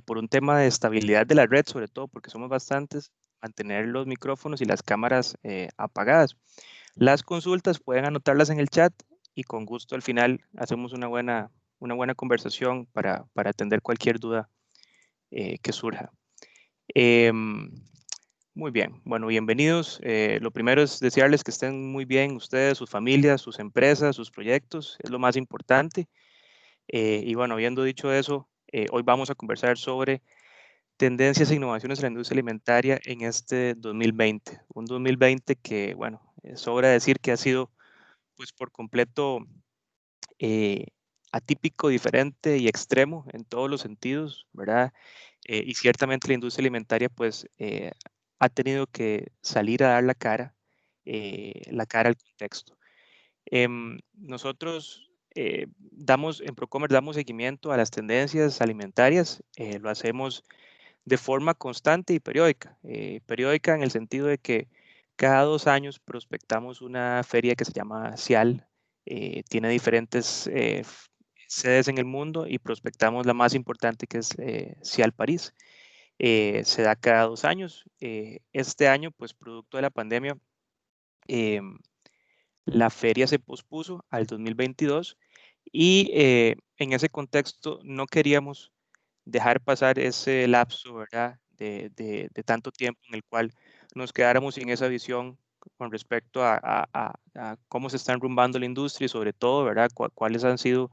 por un tema de estabilidad de la red, sobre todo porque somos bastantes, mantener los micrófonos y las cámaras apagadas. Las consultas pueden anotarlas en el chat y con gusto al final hacemos una buena conversación para atender cualquier duda que surja. Muy bien, bueno, bienvenidos. Lo primero es desearles que estén muy bien ustedes, sus familias, sus empresas, sus proyectos, es lo más importante. Y bueno, habiendo dicho eso, hoy vamos a conversar sobre tendencias e innovaciones en la industria alimentaria en este 2020. Un 2020 que, bueno, sobra decir que ha sido pues por completo eh, atípico, diferente y extremo en todos los sentidos, ¿verdad? Y ciertamente la industria alimentaria pues ha tenido que salir a dar la cara al contexto. Nosotros en Procomer damos seguimiento a las tendencias alimentarias, lo hacemos de forma constante y periódica. Periódica en el sentido de que cada 2 años prospectamos una feria que se llama CIAL, tiene diferentes sedes en el mundo y prospectamos la más importante que es CIAL París. Se da cada 2 años. Este año, pues producto de la pandemia, em, la feria se pospuso al 2022 y en ese contexto no queríamos dejar pasar ese lapso, ¿verdad? De tanto tiempo en el cual nos quedáramos sin esa visión con respecto a cómo se está enrumbando la industria y sobre todo, ¿verdad? Cuáles han sido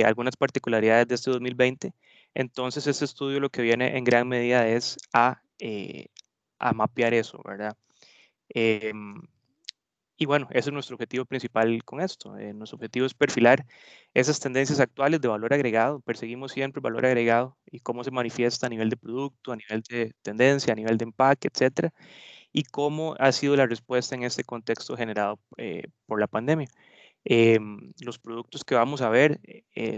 algunas particularidades de este 2020. Entonces, este estudio lo que viene en gran medida es a mapear eso, ¿verdad? Em, y bueno, ese es nuestro objetivo principal con esto. Nuestro objetivo es perfilar esas tendencias actuales de valor agregado. Perseguimos siempre el valor agregado y cómo se manifiesta a nivel de producto, a nivel de tendencia, a nivel de empaque, etcétera, y cómo ha sido la respuesta en este contexto generado por la pandemia. Los productos que vamos a ver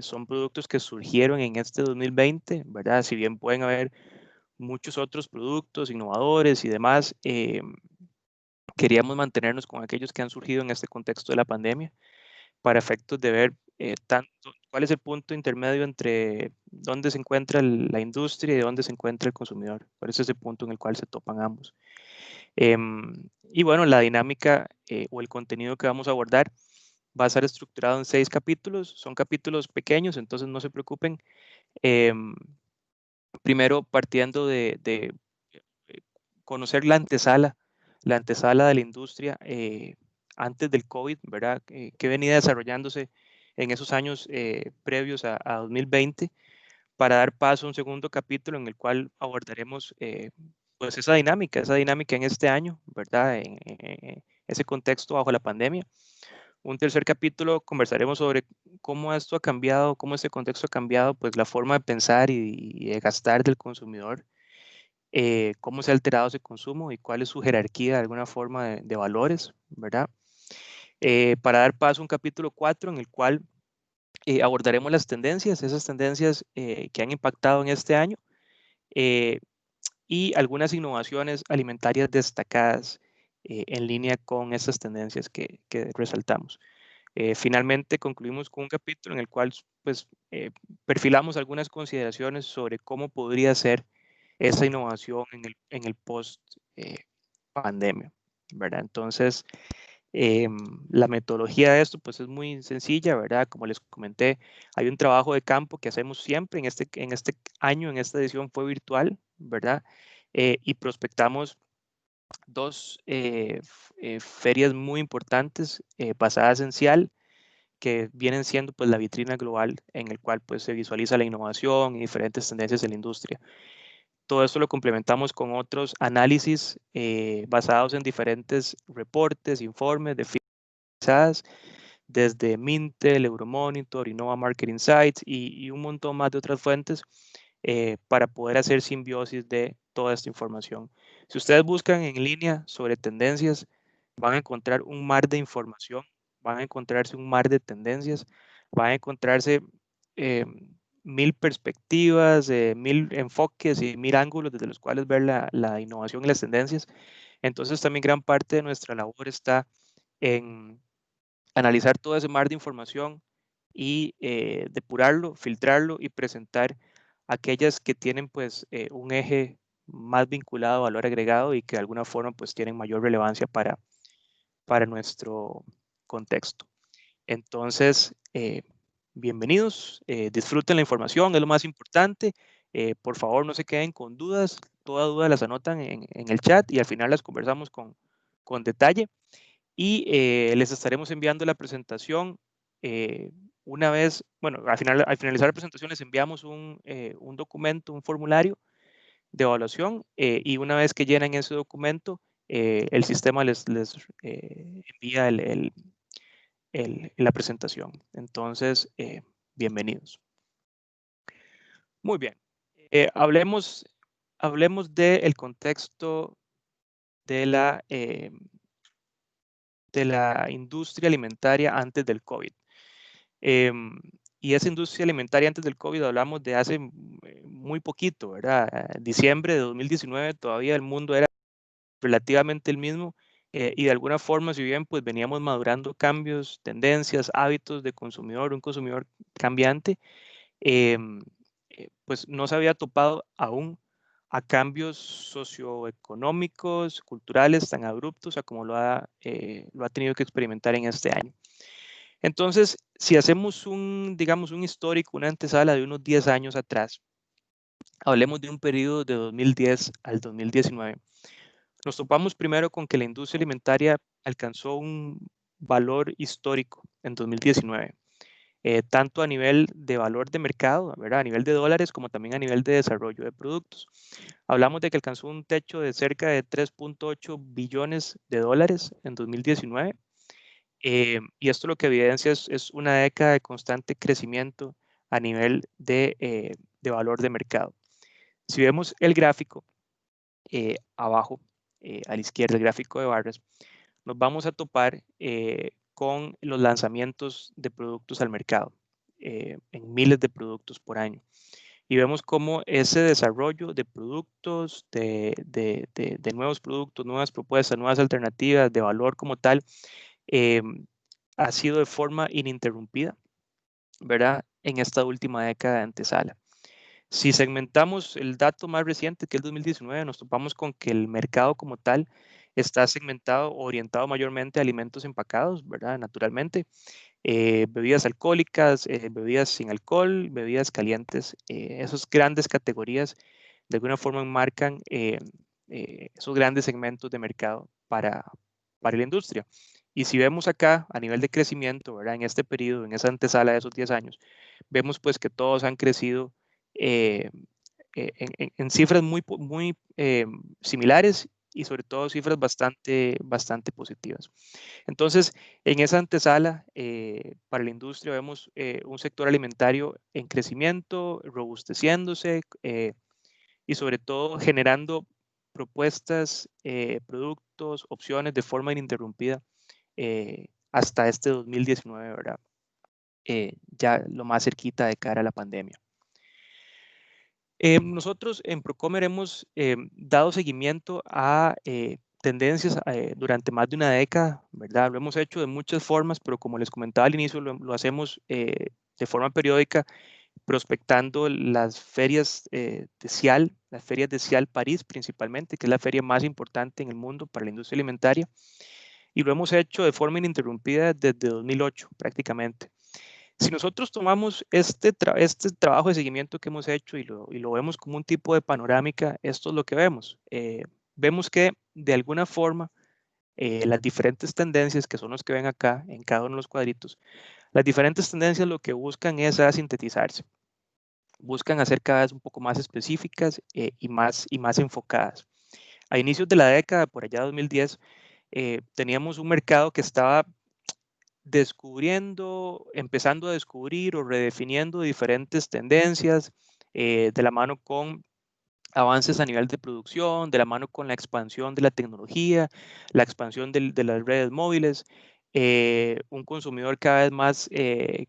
son productos que surgieron en este 2020, ¿verdad? Si bien pueden haber muchos otros productos innovadores y demás, queríamos mantenernos con aquellos que han surgido en este contexto de la pandemia para efectos de ver tanto cuál es el punto intermedio entre dónde se encuentra la industria y dónde se encuentra el consumidor. ¿Cuál es ese punto en el cual se topan ambos? Y bueno, la dinámica o el contenido que vamos a abordar va a estar estructurado en 6 capítulos. Son capítulos pequeños, entonces no se preocupen. Em, Primero, partiendo de conocer la antesala de la industria antes del COVID, ¿verdad? Que venía desarrollándose en esos años previos a 2020, para dar paso a un segundo capítulo en el cual abordaremos pues esa dinámica en este año, ¿verdad? En ese contexto bajo la pandemia. Un tercer capítulo conversaremos sobre cómo esto ha cambiado, cómo este contexto ha cambiado, pues la forma de pensar y de gastar del consumidor, cómo se ha alterado ese consumo y cuál es su jerarquía de alguna forma de valores, ¿verdad? Para dar paso a un capítulo 4 en el cual abordaremos las tendencias, esas tendencias que han impactado en este año eh, y algunas innovaciones alimentarias destacadas en línea con estas tendencias que resaltamos. Finalmente concluimos con un capítulo en el cual pues, perfilamos algunas consideraciones sobre cómo podría ser esa innovación en el post pandemia, ¿verdad? Entonces, la metodología de esto pues es muy sencilla, ¿verdad? Como les comenté, hay un trabajo de campo que hacemos siempre. En este año, en esta edición fue virtual, ¿verdad? Y prospectamos dos ferias muy importantes basadas en CIAL, que vienen siendo pues la vitrina global en el cual pues se visualiza la innovación y diferentes tendencias de la industria. Todo esto lo complementamos con otros análisis basados en diferentes reportes, informes de firmas desde Mintel, Euromonitor, Innova Market Insights y un montón más de otras fuentes para poder hacer simbiosis de toda esta información. Si ustedes buscan en línea sobre tendencias, van a encontrar un mar de información, van a encontrarse un mar de tendencias, van a encontrarse eh, 1000 perspectivas, 1000 enfoques y 1000 ángulos desde los cuales ver la innovación y las tendencias. Entonces también gran parte de nuestra labor está en analizar todo ese mar de información y depurarlo, filtrarlo y presentar aquellas que tienen pues un eje más vinculado a valor agregado y que de alguna forma pues tienen mayor relevancia para nuestro contexto. Entonces, bienvenidos, disfruten la información, es lo más importante. Por favor, no se queden con dudas, todas dudas las anotan en el chat y al final las conversamos con detalle. Y les estaremos enviando la presentación una vez, bueno, al finalizar la presentación les enviamos un documento, un formulario de evaluación y una vez que llenen ese documento, el sistema les envía la presentación. Entonces, bienvenidos. Muy bien. Hablemos del contexto de la industria alimentaria antes del COVID. Y esa industria alimentaria antes del COVID hablamos de hace muy poquito, ¿verdad? Diciembre de 2019 todavía el mundo era relativamente el mismo y de alguna forma, si bien pues veníamos madurando cambios, tendencias, hábitos de consumidor, un consumidor cambiante, pues no se había topado aún a cambios socioeconómicos, culturales tan abruptos a como lo ha tenido que experimentar en este año. Entonces, si hacemos digamos, un histórico, una antesala de unos 10 años atrás, hablemos de un periodo de 2010 al 2019. Nos topamos primero con que la industria alimentaria alcanzó un valor histórico en 2019, tanto a nivel de valor de mercado, ¿verdad? A nivel de dólares, como también a nivel de desarrollo de productos. Hablamos de que alcanzó un techo de cerca de 3.8 billones de dólares en 2019. Y esto lo que evidencia es una década de constante crecimiento a nivel de valor de mercado. Si vemos el gráfico abajo, a la izquierda, el gráfico de barras, nos vamos a topar con los lanzamientos de productos al mercado, en miles de productos por año. Y vemos cómo ese desarrollo de productos, de nuevos productos, nuevas propuestas, nuevas alternativas de valor como tal, ha sido de forma ininterrumpida, ¿verdad? En esta última década de antesala. Si segmentamos el dato más reciente, que es el 2019, nos topamos con que el mercado como tal está segmentado, orientado mayormente a alimentos empacados, ¿verdad? Naturalmente, bebidas alcohólicas, bebidas sin alcohol, bebidas calientes, esas grandes categorías de alguna forma marcan esos grandes segmentos de mercado para la industria. Y si vemos acá a nivel de crecimiento, ¿verdad? En este periodo, en esa antesala de esos 10 años, vemos pues que todos han crecido eh, en cifras muy similares y sobre todo cifras bastante positivas. Entonces, en esa antesala para la industria vemos un sector alimentario en crecimiento, robusteciéndose y sobre todo generando propuestas, productos, opciones de forma ininterrumpida hasta este 2019, ¿verdad? Ya lo más cerquita de cara a la pandemia. Nosotros en Procomer hemos dado seguimiento a tendencias durante más de una década, ¿verdad? Lo hemos hecho de muchas formas, pero como les comentaba al inicio, lo hacemos de forma periódica, prospectando las ferias de CIAL, las ferias de CIAL París principalmente, que es la feria más importante en el mundo para la industria alimentaria, y lo hemos hecho de forma ininterrumpida desde 2008 prácticamente. Si nosotros tomamos este trabajo de seguimiento que hemos hecho y lo vemos como un tipo de panorámica, esto es lo que vemos. Vemos que de alguna forma las diferentes tendencias que son los que ven acá en cada uno de los cuadritos, las diferentes tendencias lo que buscan es sintetizarse. Buscan hacer cada vez un poco más específicas y más enfocadas. A inicios de la década, por allá 2010, teníamos un mercado que estaba empezando a descubrir o redefiniendo diferentes tendencias de la mano con avances a nivel de producción, de la mano con la expansión de la tecnología, la expansión de las redes móviles, un consumidor cada vez más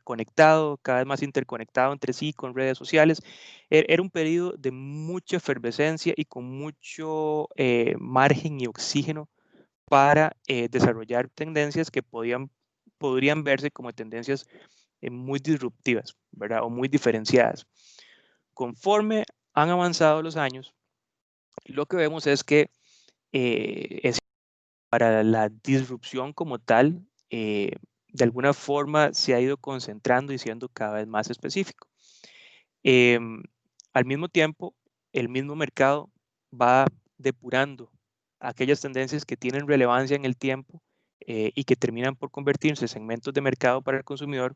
conectado, cada vez más interconectado entre sí con redes sociales. Era un periodo de mucha efervescencia y con mucho margen y oxígeno para desarrollar tendencias que podrían verse como tendencias muy disruptivas, ¿verdad? O muy diferenciadas. conforme han avanzado los años, lo que vemos es que para la disrupción como tal, de alguna forma se ha ido concentrando y siendo cada vez más específico. Al mismo tiempo, el mismo mercado va depurando aquellas tendencias que tienen relevancia en el tiempo y que terminan por convertirse en segmentos de mercado para el consumidor,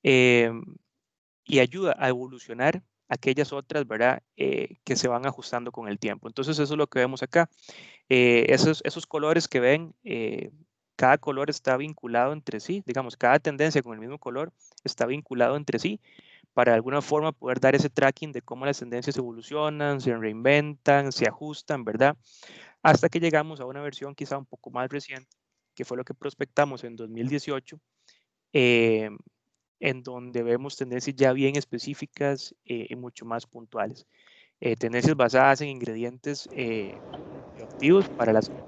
y ayuda a evolucionar aquellas otras, ¿verdad? Que se van ajustando con el tiempo. Entonces eso es lo que vemos acá. Esos colores que ven, cada color está vinculado entre sí, digamos, cada tendencia con el mismo color está vinculado entre sí para de alguna forma poder dar ese tracking de cómo las tendencias evolucionan, se reinventan, se ajustan, ¿verdad? Hasta que llegamos a una versión quizá un poco más reciente, que fue lo que prospectamos en 2018, eh, en donde vemos tendencias ya bien específicas y mucho más puntuales. Tendencias basadas en ingredientes bioactivos para la salud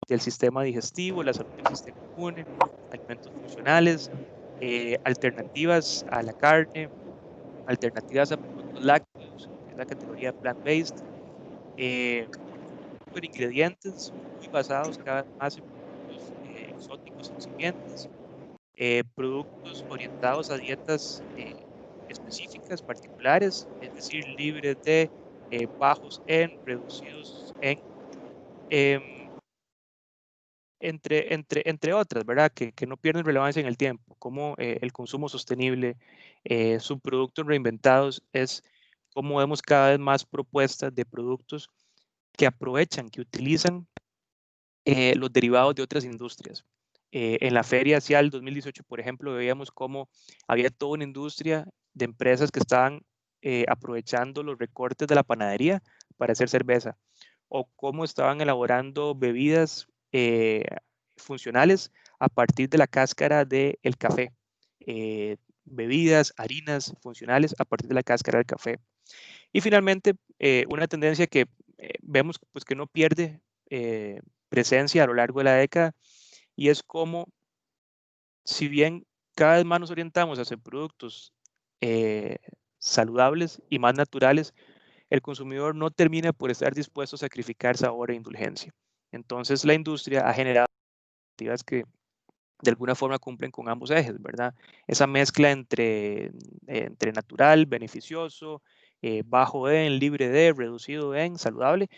del sistema digestivo, la salud del sistema inmune, alimentos funcionales, alternativas a la carne, alternativas a productos lácteos, que es la categoría plant-based, con ingredientes muy basados cada vez más en productos exóticos incipientes, productos orientados a dietas específicas, particulares, es decir, libres de bajos en, reducidos en, em, entre otras, ¿verdad? Que no pierden relevancia en el tiempo, como el consumo sostenible, subproductos reinventados, es como vemos cada vez más propuestas de productos que aprovechan, que utilizan los derivados de otras industrias. En la feria hacia el 2018, por ejemplo, veíamos cómo había toda una industria de empresas que estaban aprovechando los recortes de la panadería para hacer cerveza, o cómo estaban elaborando bebidas funcionales a partir de la cáscara del café. Bebidas, harinas funcionales a partir de la cáscara del café. Y finalmente, una tendencia que vemos pues, que no pierde presencia a lo largo de la década, y es como, si bien cada vez más nos orientamos hacia productos eh, saludables y más naturales, el consumidor no termina por estar dispuesto a sacrificar sabor e indulgencia. Entonces la industria ha generado alternativas que de alguna forma cumplen con ambos ejes, ¿verdad? Esa mezcla entre natural, beneficioso, bajo en, libre de, reducido en, saludable,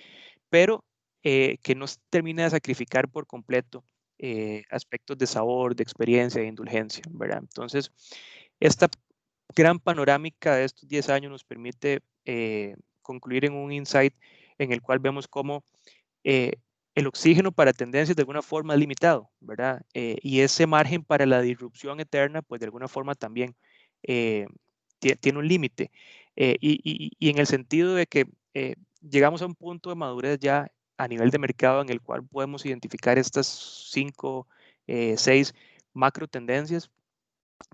pero que no termina de sacrificar por completo aspectos de sabor, de experiencia, de indulgencia, ¿verdad? Entonces, esta gran panorámica de estos 10 años nos permite concluir en un insight en el cual vemos cómo eh, el oxígeno para tendencias de alguna forma es limitado, ¿verdad? Y ese margen para la disrupción eterna, pues de alguna forma también eh, tiene un límite. Y en el sentido de que llegamos a un punto de madurez ya a nivel de mercado en el cual podemos identificar estas 5, 6 macro tendencias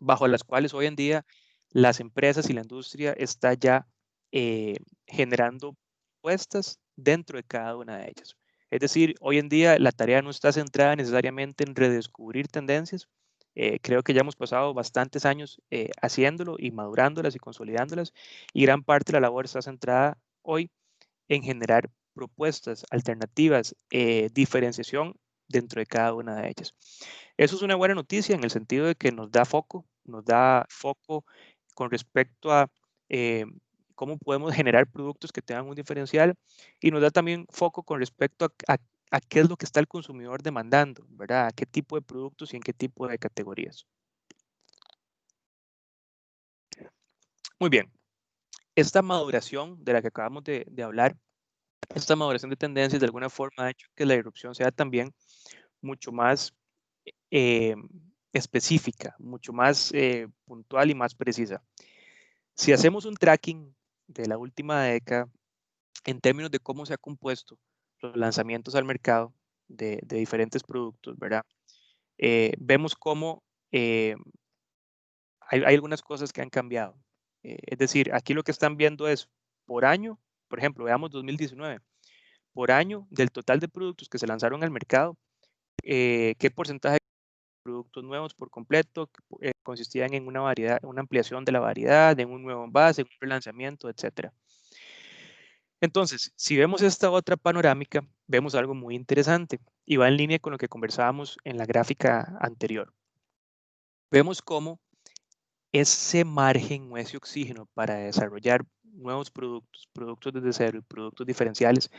bajo las cuales hoy en día las empresas y la industria está ya eh, generando propuestas dentro de cada una de ellas. Es decir, hoy en día la tarea no está centrada necesariamente en redescubrir tendencias. Creo que ya hemos pasado bastantes años haciéndolo y madurándolas y consolidándolas, y gran parte de la labor está centrada hoy en generar propuestas, alternativas, diferenciación dentro de cada una de ellas. Eso es una buena noticia en el sentido de que nos da foco con respecto a cómo podemos generar productos que tengan un diferencial, y nos da también foco con respecto a qué es lo que está el consumidor demandando, ¿verdad? A qué tipo de productos y en qué tipo de categorías. Muy bien, esta maduración de la que acabamos de hablar, esta maduración de tendencias de alguna forma ha hecho que la irrupción sea también mucho más eh, específica, mucho más puntual y más precisa. Si hacemos un tracking de la última década en términos de cómo se ha compuesto los lanzamientos al mercado de diferentes productos, ¿verdad? Vemos cómo hay algunas cosas que han cambiado. Es decir, aquí lo que están viendo es por año, por ejemplo, veamos 2019, por año del total de productos que se lanzaron al mercado, qué porcentaje productos nuevos por completo, que consistían en una variedad, una ampliación de la variedad, en un nuevo envase, en un relanzamiento, etc. Entonces, si vemos esta otra panorámica, vemos algo muy interesante y va en línea con lo que conversábamos en la gráfica anterior. Vemos cómo ese margen o ese oxígeno para desarrollar nuevos productos, productos desde cero y productos diferenciales,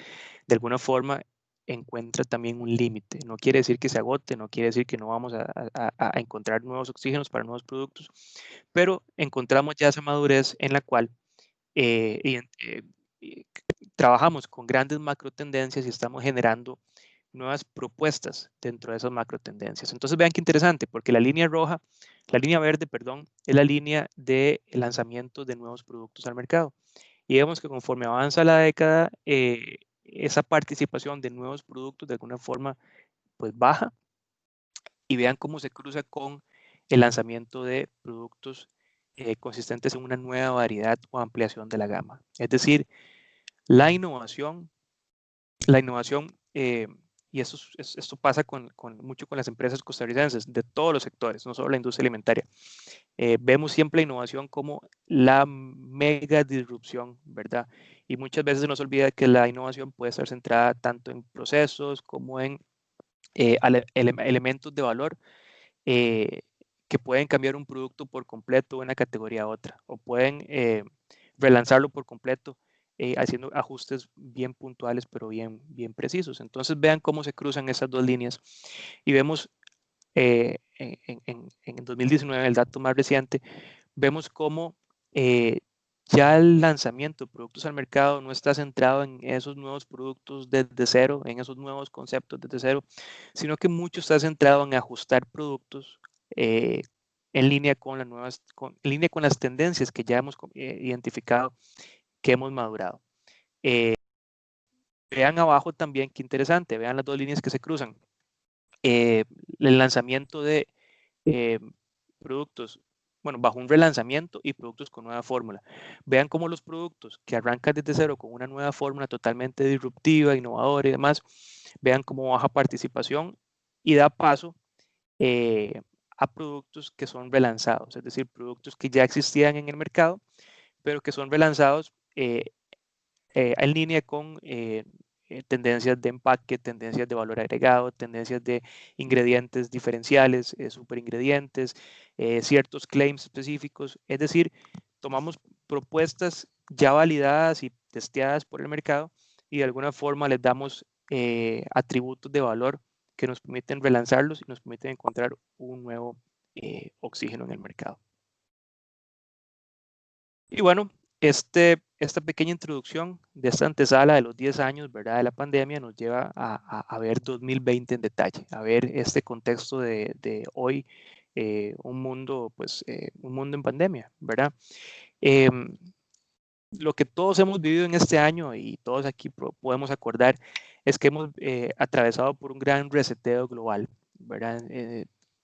de alguna forma encuentra también un límite. No quiere decir que se agote, no quiere decir que no vamos a encontrar nuevos oxígenos para nuevos productos, pero encontramos ya esa madurez en la cual eh, eh, trabajamos con grandes macro tendencias y estamos generando nuevas propuestas dentro de esas macro tendencias. Entonces vean qué interesante, porque la línea roja, la línea verde, perdón, es la línea de lanzamiento de nuevos productos al mercado. Y vemos que conforme avanza la década, esa participación de nuevos productos de alguna forma pues baja, y vean cómo se cruza con el lanzamiento de productos consistentes en una nueva variedad o ampliación de la gama. Es decir, la innovación, y esto pasa mucho con las empresas costarricenses de todos los sectores, no solo la industria alimentaria. Vemos siempre la innovación como la mega disrupción, ¿verdad? Y muchas veces se nos olvida que la innovación puede estar centrada tanto en procesos como en elementos de valor eh, que pueden cambiar un producto por completo de una categoría a otra, o pueden relanzarlo por completo haciendo ajustes bien puntuales, pero bien precisos. Entonces vean cómo se cruzan esas dos líneas y vemos en 2019, el dato más reciente, vemos cómo ya el lanzamiento de productos al mercado no está centrado en esos nuevos productos desde cero, en esos nuevos conceptos desde cero, sino que mucho está centrado en ajustar productos eh, en línea con en línea con las tendencias que ya hemos identificado, que hemos madurado. Vean abajo también qué interesante, vean las dos líneas que se cruzan. El lanzamiento de eh, productos, bueno, bajo un relanzamiento y productos con nueva fórmula. Vean cómo los productos que arrancan desde cero con una nueva fórmula totalmente disruptiva, innovadora y demás, vean cómo baja participación y da paso eh, a productos que son relanzados, es decir, productos que ya existían en el mercado, pero que son relanzados en línea con tendencias de empaque, tendencias de valor agregado, tendencias de ingredientes diferenciales, superingredientes, ciertos claims específicos. Es decir, tomamos propuestas ya validadas y testeadas por el mercado y de alguna forma les damos atributos de valor que nos permiten relanzarlos y nos permiten encontrar un nuevo oxígeno en el mercado. Y bueno, esta pequeña introducción de esta antesala de los 10 años, ¿verdad?, de la pandemia nos lleva a ver 2020 en detalle, a ver este contexto de hoy, un mundo en pandemia, ¿verdad? Em, lo que todos hemos vivido en este año y todos aquí podemos acordar es que hemos atravesado por un gran reseteo global, ¿verdad?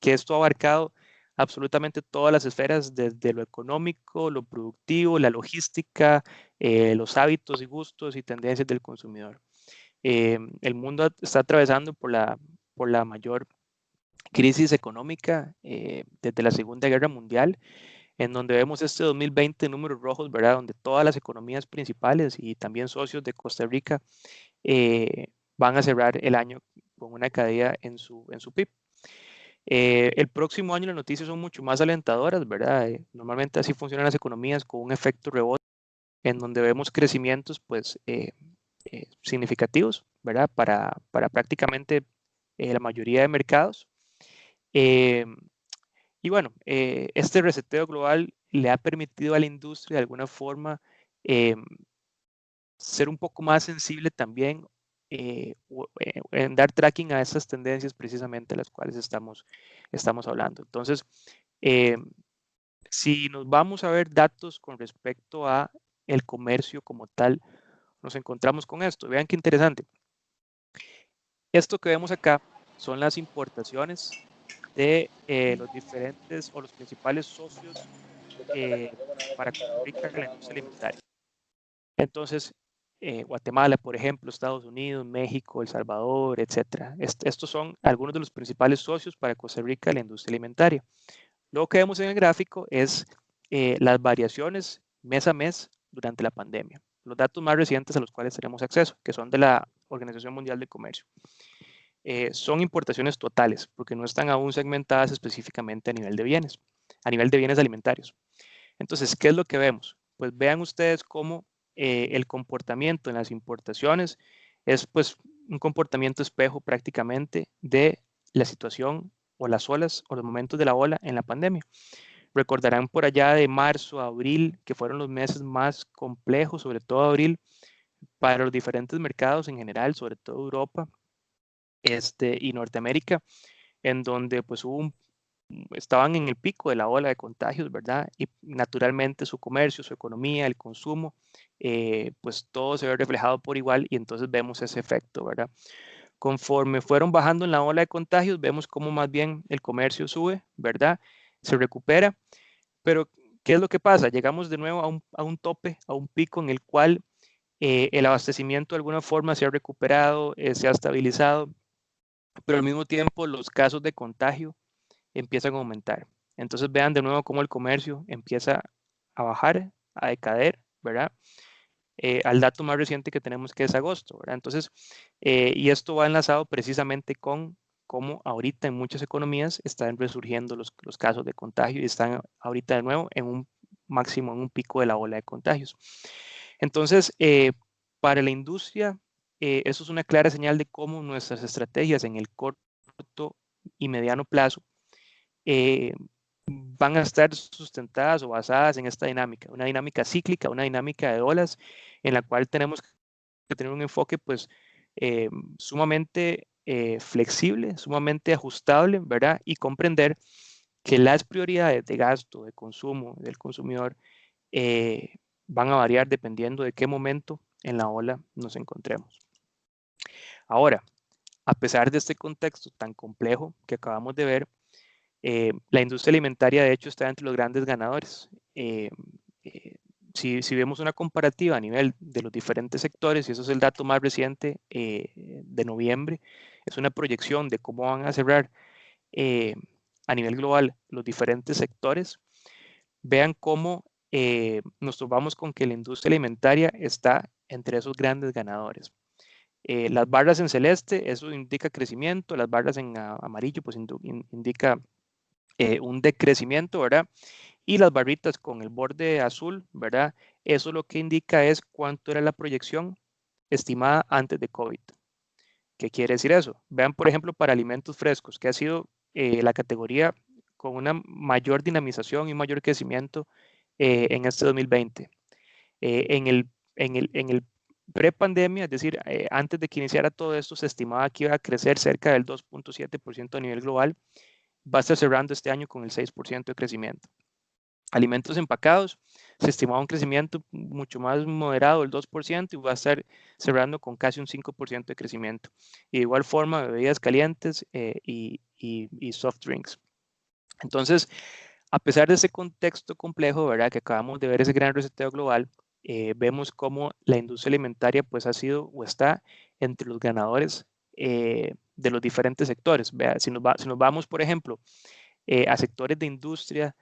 Que esto ha abarcado absolutamente todas las esferas, desde lo económico, lo productivo, la logística, los hábitos y gustos y tendencias del consumidor. El mundo está atravesando por la mayor crisis económica desde la Segunda Guerra Mundial, en donde vemos este 2020 números rojos, ¿verdad? Donde todas las economías principales y también socios de Costa Rica eh, van a cerrar el año con una caída en su PIB. El próximo año las noticias son mucho más alentadoras, ¿verdad? Normalmente así funcionan las economías, con un efecto rebote, en donde vemos crecimientos pues significativos, ¿verdad? Para prácticamente la mayoría de mercados. Eh, y bueno, este reseteo global le ha permitido a la industria de alguna forma ser un poco más sensible también en dar tracking a estas tendencias precisamente las cuales estamos hablando. Entonces, eh, si nos vamos a ver datos con respecto a el comercio como tal, nos encontramos con esto. Vean qué interesante. Esto que vemos acá son las importaciones de los diferentes o los principales socios para Costa Rica en la industria alimentaria. Entonces, Guatemala, por ejemplo, Estados Unidos, México, El Salvador, etcétera. Estos son algunos de los principales socios para Costa Rica de la industria alimentaria. Lo que vemos en el gráfico es las variaciones mes a mes durante la pandemia. Los datos más recientes a los cuales tenemos acceso, que son de la Organización Mundial de Comercio. Son importaciones totales, porque no están aún segmentadas específicamente a nivel de bienes alimentarios. Entonces, ¿qué es lo que vemos? Pues vean ustedes cómo el comportamiento en las importaciones es pues un comportamiento espejo prácticamente de la situación o las olas o los momentos de la ola en la pandemia. Recordarán por allá de marzo a abril, que fueron los meses más complejos, sobre todo abril, para los diferentes mercados en general, sobre todo Europa y Norteamérica, en donde pues estaban en el pico de la ola de contagios, ¿verdad? Y naturalmente su comercio, su economía, el consumo, pues todo se ve reflejado por igual y entonces vemos ese efecto, ¿verdad? Conforme fueron bajando en la ola de contagios, vemos cómo más bien el comercio sube, ¿verdad? Se recupera, pero ¿qué es lo que pasa? Llegamos de nuevo a un tope, a un pico en el cual el abastecimiento de alguna forma se ha recuperado, se ha estabilizado, pero al mismo tiempo los casos de contagio empiezan a aumentar. Entonces vean de nuevo cómo el comercio empieza a bajar, a decaer, ¿verdad? Al dato más reciente que tenemos que es agosto, ¿verdad? Entonces, y esto va enlazado precisamente con cómo ahorita en muchas economías están resurgiendo los casos de contagio y están ahorita de nuevo en un máximo, en un pico de la ola de contagios. Entonces, para la industria, eso es una clara señal de cómo nuestras estrategias en el corto y mediano plazo eh, van a estar sustentadas o basadas en esta dinámica, una dinámica cíclica, una dinámica de olas, en la cual tenemos que tener un enfoque pues sumamente flexible, sumamente ajustable, ¿verdad? Y comprender que las prioridades de gasto, de consumo del consumidor van a variar dependiendo de qué momento en la ola nos encontremos. Ahora, a pesar de este contexto tan complejo que acabamos de ver, la industria alimentaria, de hecho, está entre los grandes ganadores. Si vemos una comparativa a nivel de los diferentes sectores, y eso es el dato más reciente de noviembre, es una proyección de cómo van a cerrar a nivel global los diferentes sectores, vean cómo nos topamos con que la industria alimentaria está entre esos grandes ganadores. Las barras en celeste, eso indica crecimiento, las barras en amarillo, pues indica un decrecimiento, ¿verdad? Y las barritas con el borde azul, ¿verdad? Eso lo que indica es cuánto era la proyección estimada antes de COVID. ¿Qué quiere decir eso? Vean, por ejemplo, para alimentos frescos, que ha sido la categoría con una mayor dinamización y mayor crecimiento en este 2020. En el pre-pandemia, es decir, antes de que iniciara todo esto, se estimaba que iba a crecer cerca del 2.7% a nivel global. Va a estar cerrando este año con el 6% de crecimiento. Alimentos empacados, se estimaba un crecimiento mucho más moderado, el 2%, y va a estar cerrando con casi un 5% de crecimiento. Y de igual forma, bebidas calientes y soft drinks. Entonces, a pesar de ese contexto complejo, ¿verdad?, que acabamos de ver ese gran reseteo global, vemos cómo la industria alimentaria pues ha sido o está entre los ganadores de los diferentes sectores. Vea, si nos vamos, por ejemplo, a sectores de industria,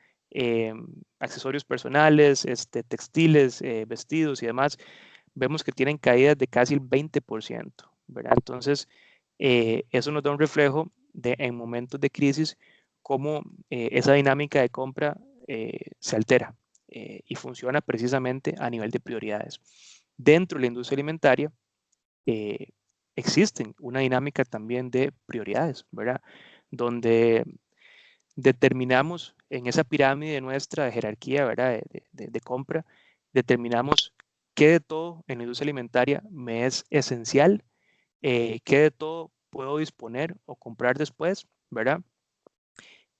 accesorios personales, textiles, vestidos y demás, vemos que tienen caídas de casi el 20%, ¿verdad? Entonces, eso nos da un reflejo de en momentos de crisis cómo esa dinámica de compra se altera y funciona precisamente a nivel de prioridades. Dentro de la industria alimentaria existen una dinámica también de prioridades, ¿verdad? Donde determinamos en esa pirámide nuestra de jerarquía, ¿verdad?, de compra, determinamos qué de todo en la industria alimentaria me es esencial, qué de todo puedo disponer o comprar después, ¿verdad?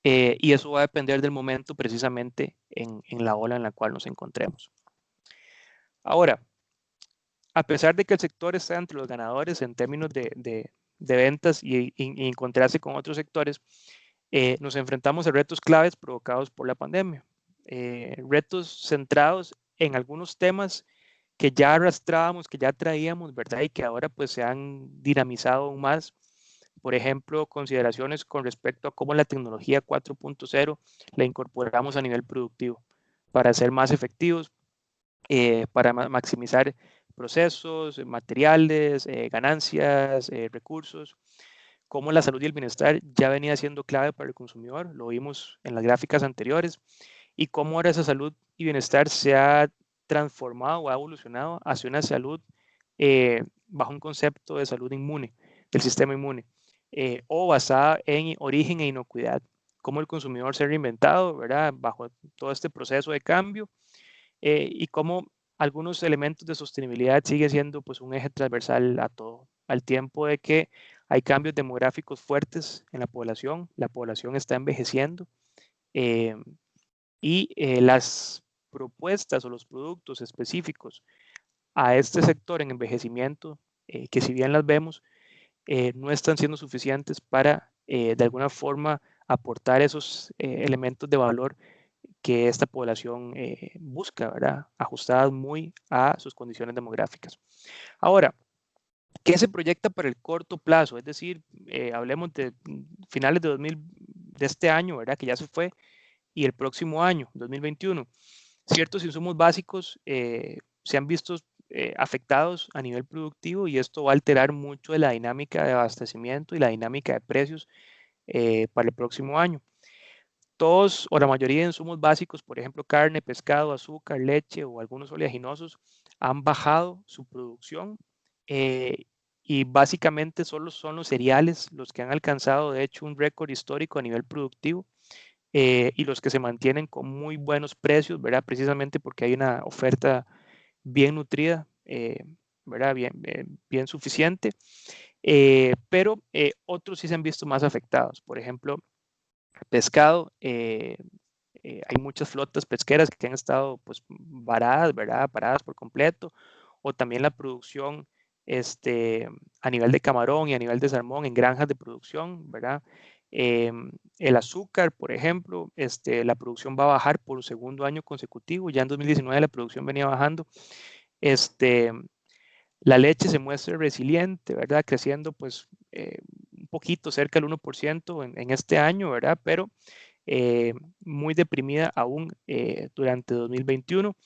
Y eso va a depender del momento precisamente en la ola en la cual nos encontremos. Ahora, a pesar de que el sector está entre los ganadores en términos de ventas y encontrarse con otros sectores, nos enfrentamos a retos claves provocados por la pandemia. Retos centrados en algunos temas que ya arrastrábamos, que ya traíamos, ¿verdad? Y que ahora pues se han dinamizado aún más. Por ejemplo, consideraciones con respecto a cómo la tecnología 4.0 la incorporamos a nivel productivo para ser más efectivos, para maximizar procesos, materiales, ganancias, recursos, cómo la salud y el bienestar ya venía siendo clave para el consumidor, lo vimos en las gráficas anteriores, y cómo ahora esa salud y bienestar se ha transformado o ha evolucionado hacia una salud bajo un concepto de salud inmune, del sistema inmune, o basada en origen e inocuidad, cómo el consumidor se ha reinventado, ¿verdad? Bajo todo este proceso de cambio, y cómo algunos elementos de sostenibilidad sigue siendo pues un eje transversal a todo, al tiempo de que hay cambios demográficos fuertes en la población está envejeciendo, eh, y las propuestas o los productos específicos a este sector en envejecimiento, que si bien las vemos, no están siendo suficientes para de alguna forma aportar esos elementos de valor que esta población busca, ¿verdad? Ajustadas muy a sus condiciones demográficas. Ahora, ¿qué se proyecta para el corto plazo? Es decir, hablemos de finales de este año, ¿verdad? Que ya se fue, y el próximo año, 2021. Ciertos insumos básicos se han visto afectados a nivel productivo y esto va a alterar mucho de la dinámica de abastecimiento y la dinámica de precios para el próximo año. Todos o la mayoría de insumos básicos, por ejemplo, carne, pescado, azúcar, leche o algunos oleaginosos, han bajado su producción, eh, y básicamente solo son los cereales los que han alcanzado, de hecho, un récord histórico a nivel productivo, y los que se mantienen con muy buenos precios, ¿verdad? Precisamente porque hay una oferta bien nutrida, ¿verdad? Bien suficiente, pero otros sí se han visto más afectados. Por ejemplo, pescado, hay muchas flotas pesqueras que han estado pues varadas, ¿verdad? Paradas por completo, o también la producción a nivel de camarón y a nivel de salmón en granjas de producción, ¿verdad? El azúcar, por ejemplo, la producción va a bajar por un segundo año consecutivo. Ya en 2019 la producción venía bajando. La leche se muestra resiliente, ¿verdad? Creciendo pues un poquito, cerca del 1% en este año, ¿verdad? Pero muy deprimida aún durante 2021,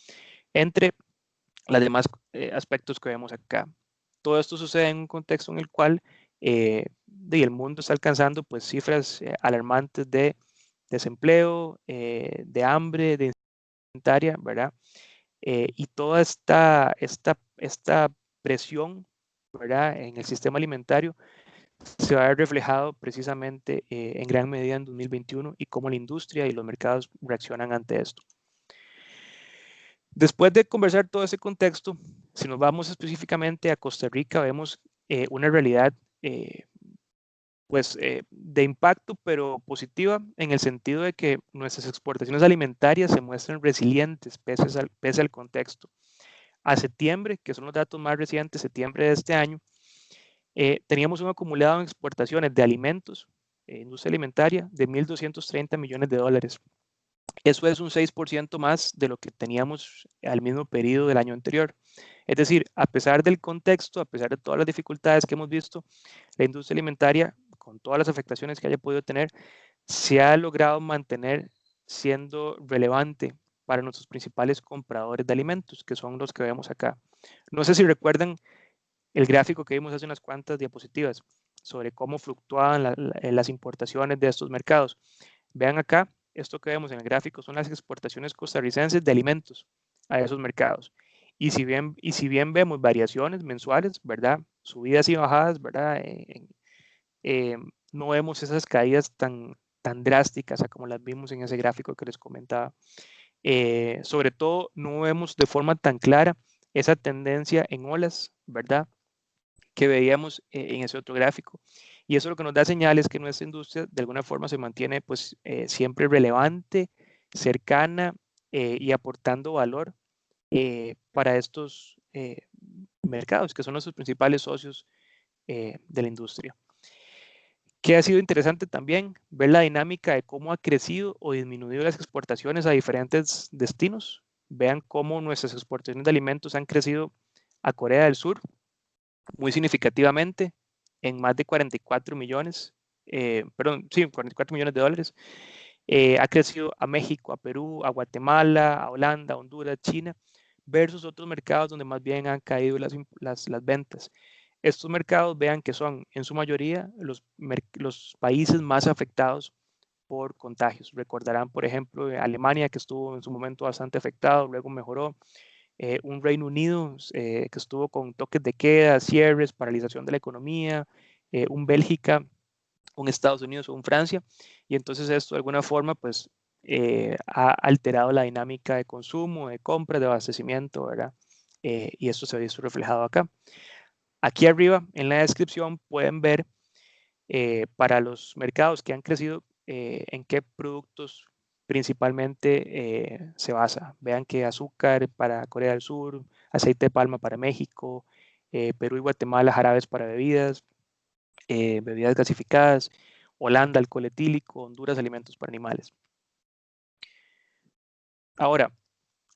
entre los demás aspectos que vemos acá. Todo esto sucede en un contexto en el cual el mundo está alcanzando pues cifras alarmantes de desempleo, de hambre, de indumentaria, ¿verdad? Y toda esta presión, ¿verdad? En el sistema alimentario se va a ver reflejado precisamente en gran medida en 2021 y cómo la industria y los mercados reaccionan ante esto. Después de conversar todo ese contexto, si nos vamos específicamente a Costa Rica, vemos una realidad de impacto, pero positiva en el sentido de que nuestras exportaciones alimentarias se muestran resilientes pese al contexto. A septiembre, que son los datos más recientes, septiembre de este año, teníamos un acumulado en exportaciones de alimentos, industria alimentaria, de 1.230 millones de dólares. Eso es un 6% más de lo que teníamos al mismo periodo del año anterior. Es decir, a pesar del contexto, a pesar de todas las dificultades que hemos visto, la industria alimentaria, con todas las afectaciones que haya podido tener, se ha logrado mantener siendo relevante para nuestros principales compradores de alimentos, que son los que vemos acá. No sé si recuerdan el gráfico que vimos hace unas cuantas diapositivas sobre cómo fluctuaban las importaciones de estos mercados. Vean acá, esto que vemos en el gráfico son las exportaciones costarricenses de alimentos a esos mercados. Y si bien vemos variaciones mensuales, ¿verdad? Subidas y bajadas, ¿verdad? No vemos esas caídas tan drásticas como las vimos en ese gráfico que les comentaba. Sobre todo, no vemos de forma tan clara esa tendencia en olas, ¿verdad? Que veíamos en ese otro gráfico. Y eso lo que nos da señales que nuestra industria de alguna forma se mantiene pues siempre relevante, cercana, y aportando valor para estos mercados, que son nuestros principales socios de la industria. Que ha sido interesante también ver la dinámica de cómo ha crecido o disminuido las exportaciones a diferentes destinos, vean cómo nuestras exportaciones de alimentos han crecido a Corea del Sur muy significativamente en más de 44 millones, perdón, sí, 44 millones de dólares. Ha crecido a México, a Perú, a Guatemala, a Holanda, a Honduras, China, versus otros mercados donde más bien han caído las ventas. Estos mercados, vean que son en su mayoría los países más afectados por contagios. Recordarán, por ejemplo, Alemania, que estuvo en su momento bastante afectado, luego mejoró. Un Reino Unido que estuvo con toques de queda, cierres, paralización de la economía, un Bélgica, un Estados Unidos o un Francia. Y entonces esto de alguna forma pues ha alterado la dinámica de consumo, de compra, de abastecimiento, ¿verdad? Y esto se ha visto reflejado acá. Aquí arriba en la descripción pueden ver para los mercados que han crecido, en qué productos principalmente se basa. Vean que azúcar para Corea del Sur, aceite de palma para México, Perú y Guatemala jarabes para bebidas, bebidas gasificadas, Holanda alcohol etílico, Honduras alimentos para animales. Ahora,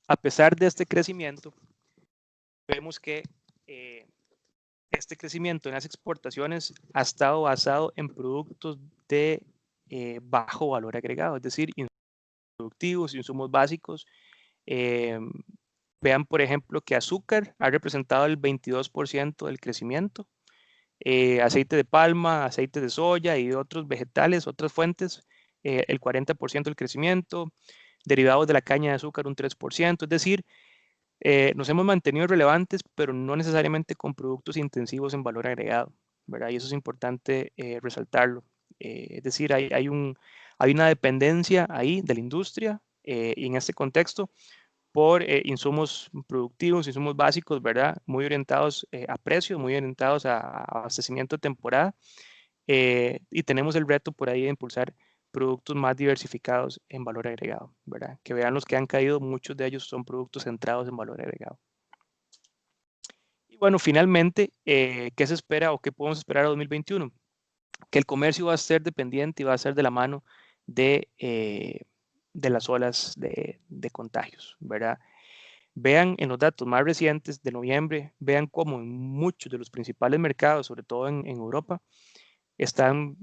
a pesar de este crecimiento, vemos que este crecimiento en las exportaciones ha estado basado en productos de bajo valor agregado, es decir, productivos, insumos básicos. Vean, por ejemplo, que azúcar ha representado el 22% del crecimiento, aceite de palma, aceite de soya y otros vegetales, otras fuentes, el 40% del crecimiento, derivados de la caña de azúcar un 3%, es decir, nos hemos mantenido relevantes, pero no necesariamente con productos intensivos en valor agregado, ¿verdad? Y eso es importante resaltarlo. Es decir, hay una dependencia ahí de la industria y en este contexto por insumos productivos, insumos básicos, ¿verdad? Muy orientados a precios, muy orientados a abastecimiento de temporada. Y tenemos el reto por ahí de impulsar productos más diversificados en valor agregado, ¿verdad? Que vean los que han caído, muchos de ellos son productos centrados en valor agregado. Y bueno, finalmente, ¿qué se espera o qué podemos esperar a 2021? Que el comercio va a ser dependiente y va a ser de la mano de las olas de contagios, ¿verdad? Vean en los datos más recientes de noviembre, vean cómo en muchos de los principales mercados, sobre todo en Europa, están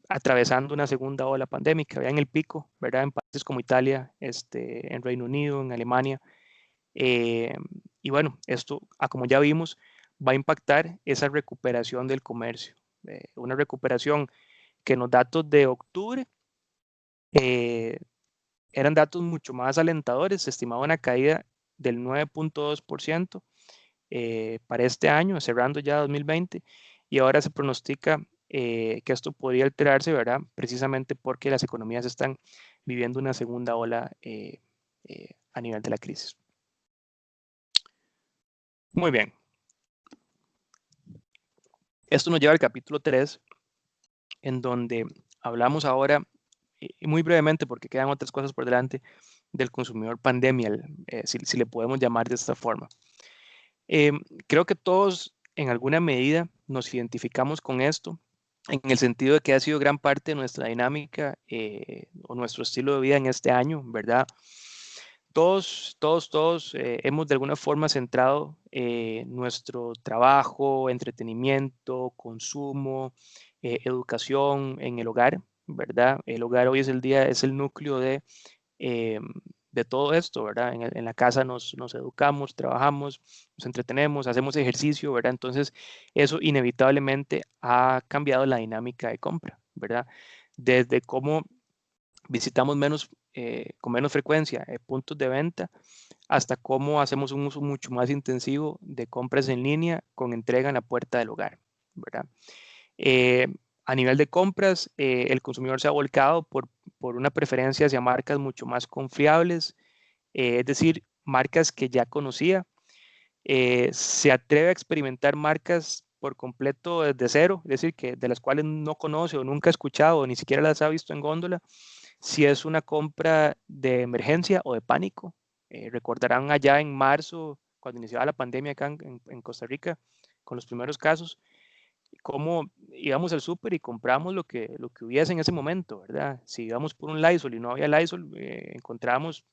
atravesando una segunda ola pandémica. Vean el pico, ¿verdad? En países como Italia, en Reino Unido, en Alemania. Y bueno, esto, como ya vimos, va a impactar esa recuperación del comercio. Una recuperación que en los datos de octubre eh, eran datos mucho más alentadores. Se estimaba una caída del 9.2% para este año, cerrando ya 2020, y ahora se pronostica que esto podría alterarse, ¿verdad? Precisamente porque las economías están viviendo una segunda ola a nivel de la crisis. Muy bien. Esto nos lleva al capítulo 3, en donde hablamos ahora, y muy brevemente porque quedan otras cosas por delante, del consumidor pandemial, si le podemos llamar de esta forma. Creo que todos en alguna medida nos identificamos con esto, en el sentido de que ha sido gran parte de nuestra dinámica o nuestro estilo de vida en este año, ¿verdad? Todos hemos de alguna forma centrado nuestro trabajo, entretenimiento, consumo, educación en el hogar, ¿verdad? El hogar hoy es el núcleo de todo esto, ¿verdad? En la casa nos educamos, trabajamos, nos entretenemos, hacemos ejercicio, ¿verdad? Entonces, eso inevitablemente ha cambiado la dinámica de compra, ¿verdad? Desde cómo visitamos con menos frecuencia puntos de venta, hasta cómo hacemos un uso mucho más intensivo de compras en línea con entrega en la puerta del hogar, ¿verdad? Eh, a nivel de compras, el consumidor se ha volcado por una preferencia hacia marcas mucho más confiables, es decir, marcas que ya conocía. Se atreve a experimentar marcas por completo desde cero, es decir, que de las cuales no conoce o nunca ha escuchado o ni siquiera las ha visto en góndola, si es una compra de emergencia o de pánico. Recordarán allá en marzo, cuando iniciaba la pandemia acá en Costa Rica, con los primeros casos, cómo íbamos al súper y compramos lo que hubiese en ese momento, ¿verdad? Si íbamos por un Lysol y no había Lysol, encontrábamos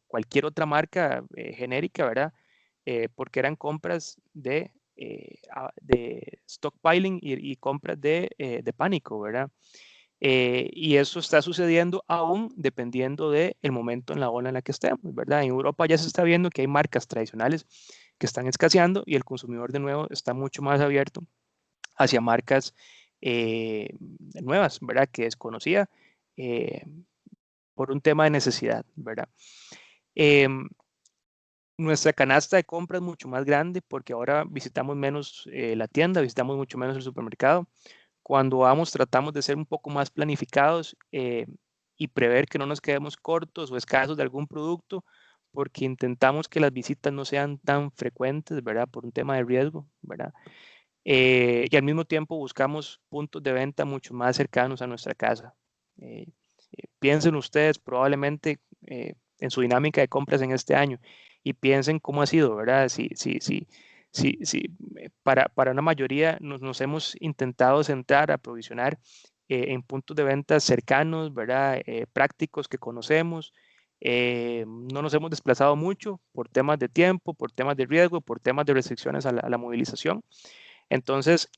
cualquier otra marca genérica, ¿verdad? Porque eran compras de stockpiling y compras de pánico, ¿verdad? Y eso está sucediendo aún dependiendo del momento en la ola en la que estemos, ¿verdad? En Europa ya se está viendo que hay marcas tradicionales que están escaseando y el consumidor de nuevo está mucho más abierto hacia marcas nuevas, ¿verdad? Que desconocía eh, por un tema de necesidad, ¿verdad? Nuestra canasta de compra es mucho más grande porque ahora visitamos menos la tienda, visitamos mucho menos el supermercado. Cuando vamos, tratamos de ser un poco más planificados y prever que no nos quedemos cortos o escasos de algún producto, porque intentamos que las visitas no sean tan frecuentes, ¿verdad? Por un tema de riesgo, ¿verdad? Y al mismo tiempo buscamos puntos de venta mucho más cercanos a nuestra casa. Piensen ustedes probablemente en su dinámica de compras en este año y piensen cómo ha sido, ¿verdad? Para una mayoría nos hemos intentado centrar, aprovisionar en puntos de venta cercanos, ¿verdad? Prácticos que conocemos. No nos hemos desplazado mucho por temas de tiempo, por temas de riesgo, por temas de restricciones a la movilización. Entonces,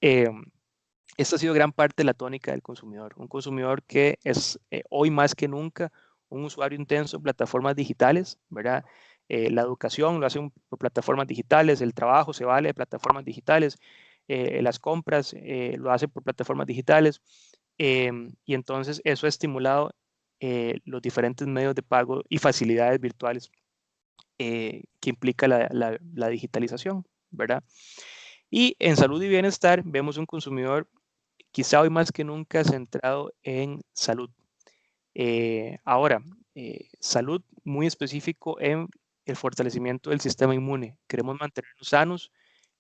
esta ha sido gran parte de la tónica del consumidor. Un consumidor que es hoy más que nunca un usuario intenso de plataformas digitales, ¿verdad? La educación lo hacen por plataformas digitales, el trabajo se vale de plataformas digitales, las compras lo hacen por plataformas digitales. Y entonces eso ha estimulado los diferentes medios de pago y facilidades virtuales que implica la digitalización, ¿verdad? Y en salud y bienestar vemos un consumidor quizá hoy más que nunca centrado en salud. Ahora, salud muy específico en el fortalecimiento del sistema inmune. Queremos mantenernos sanos,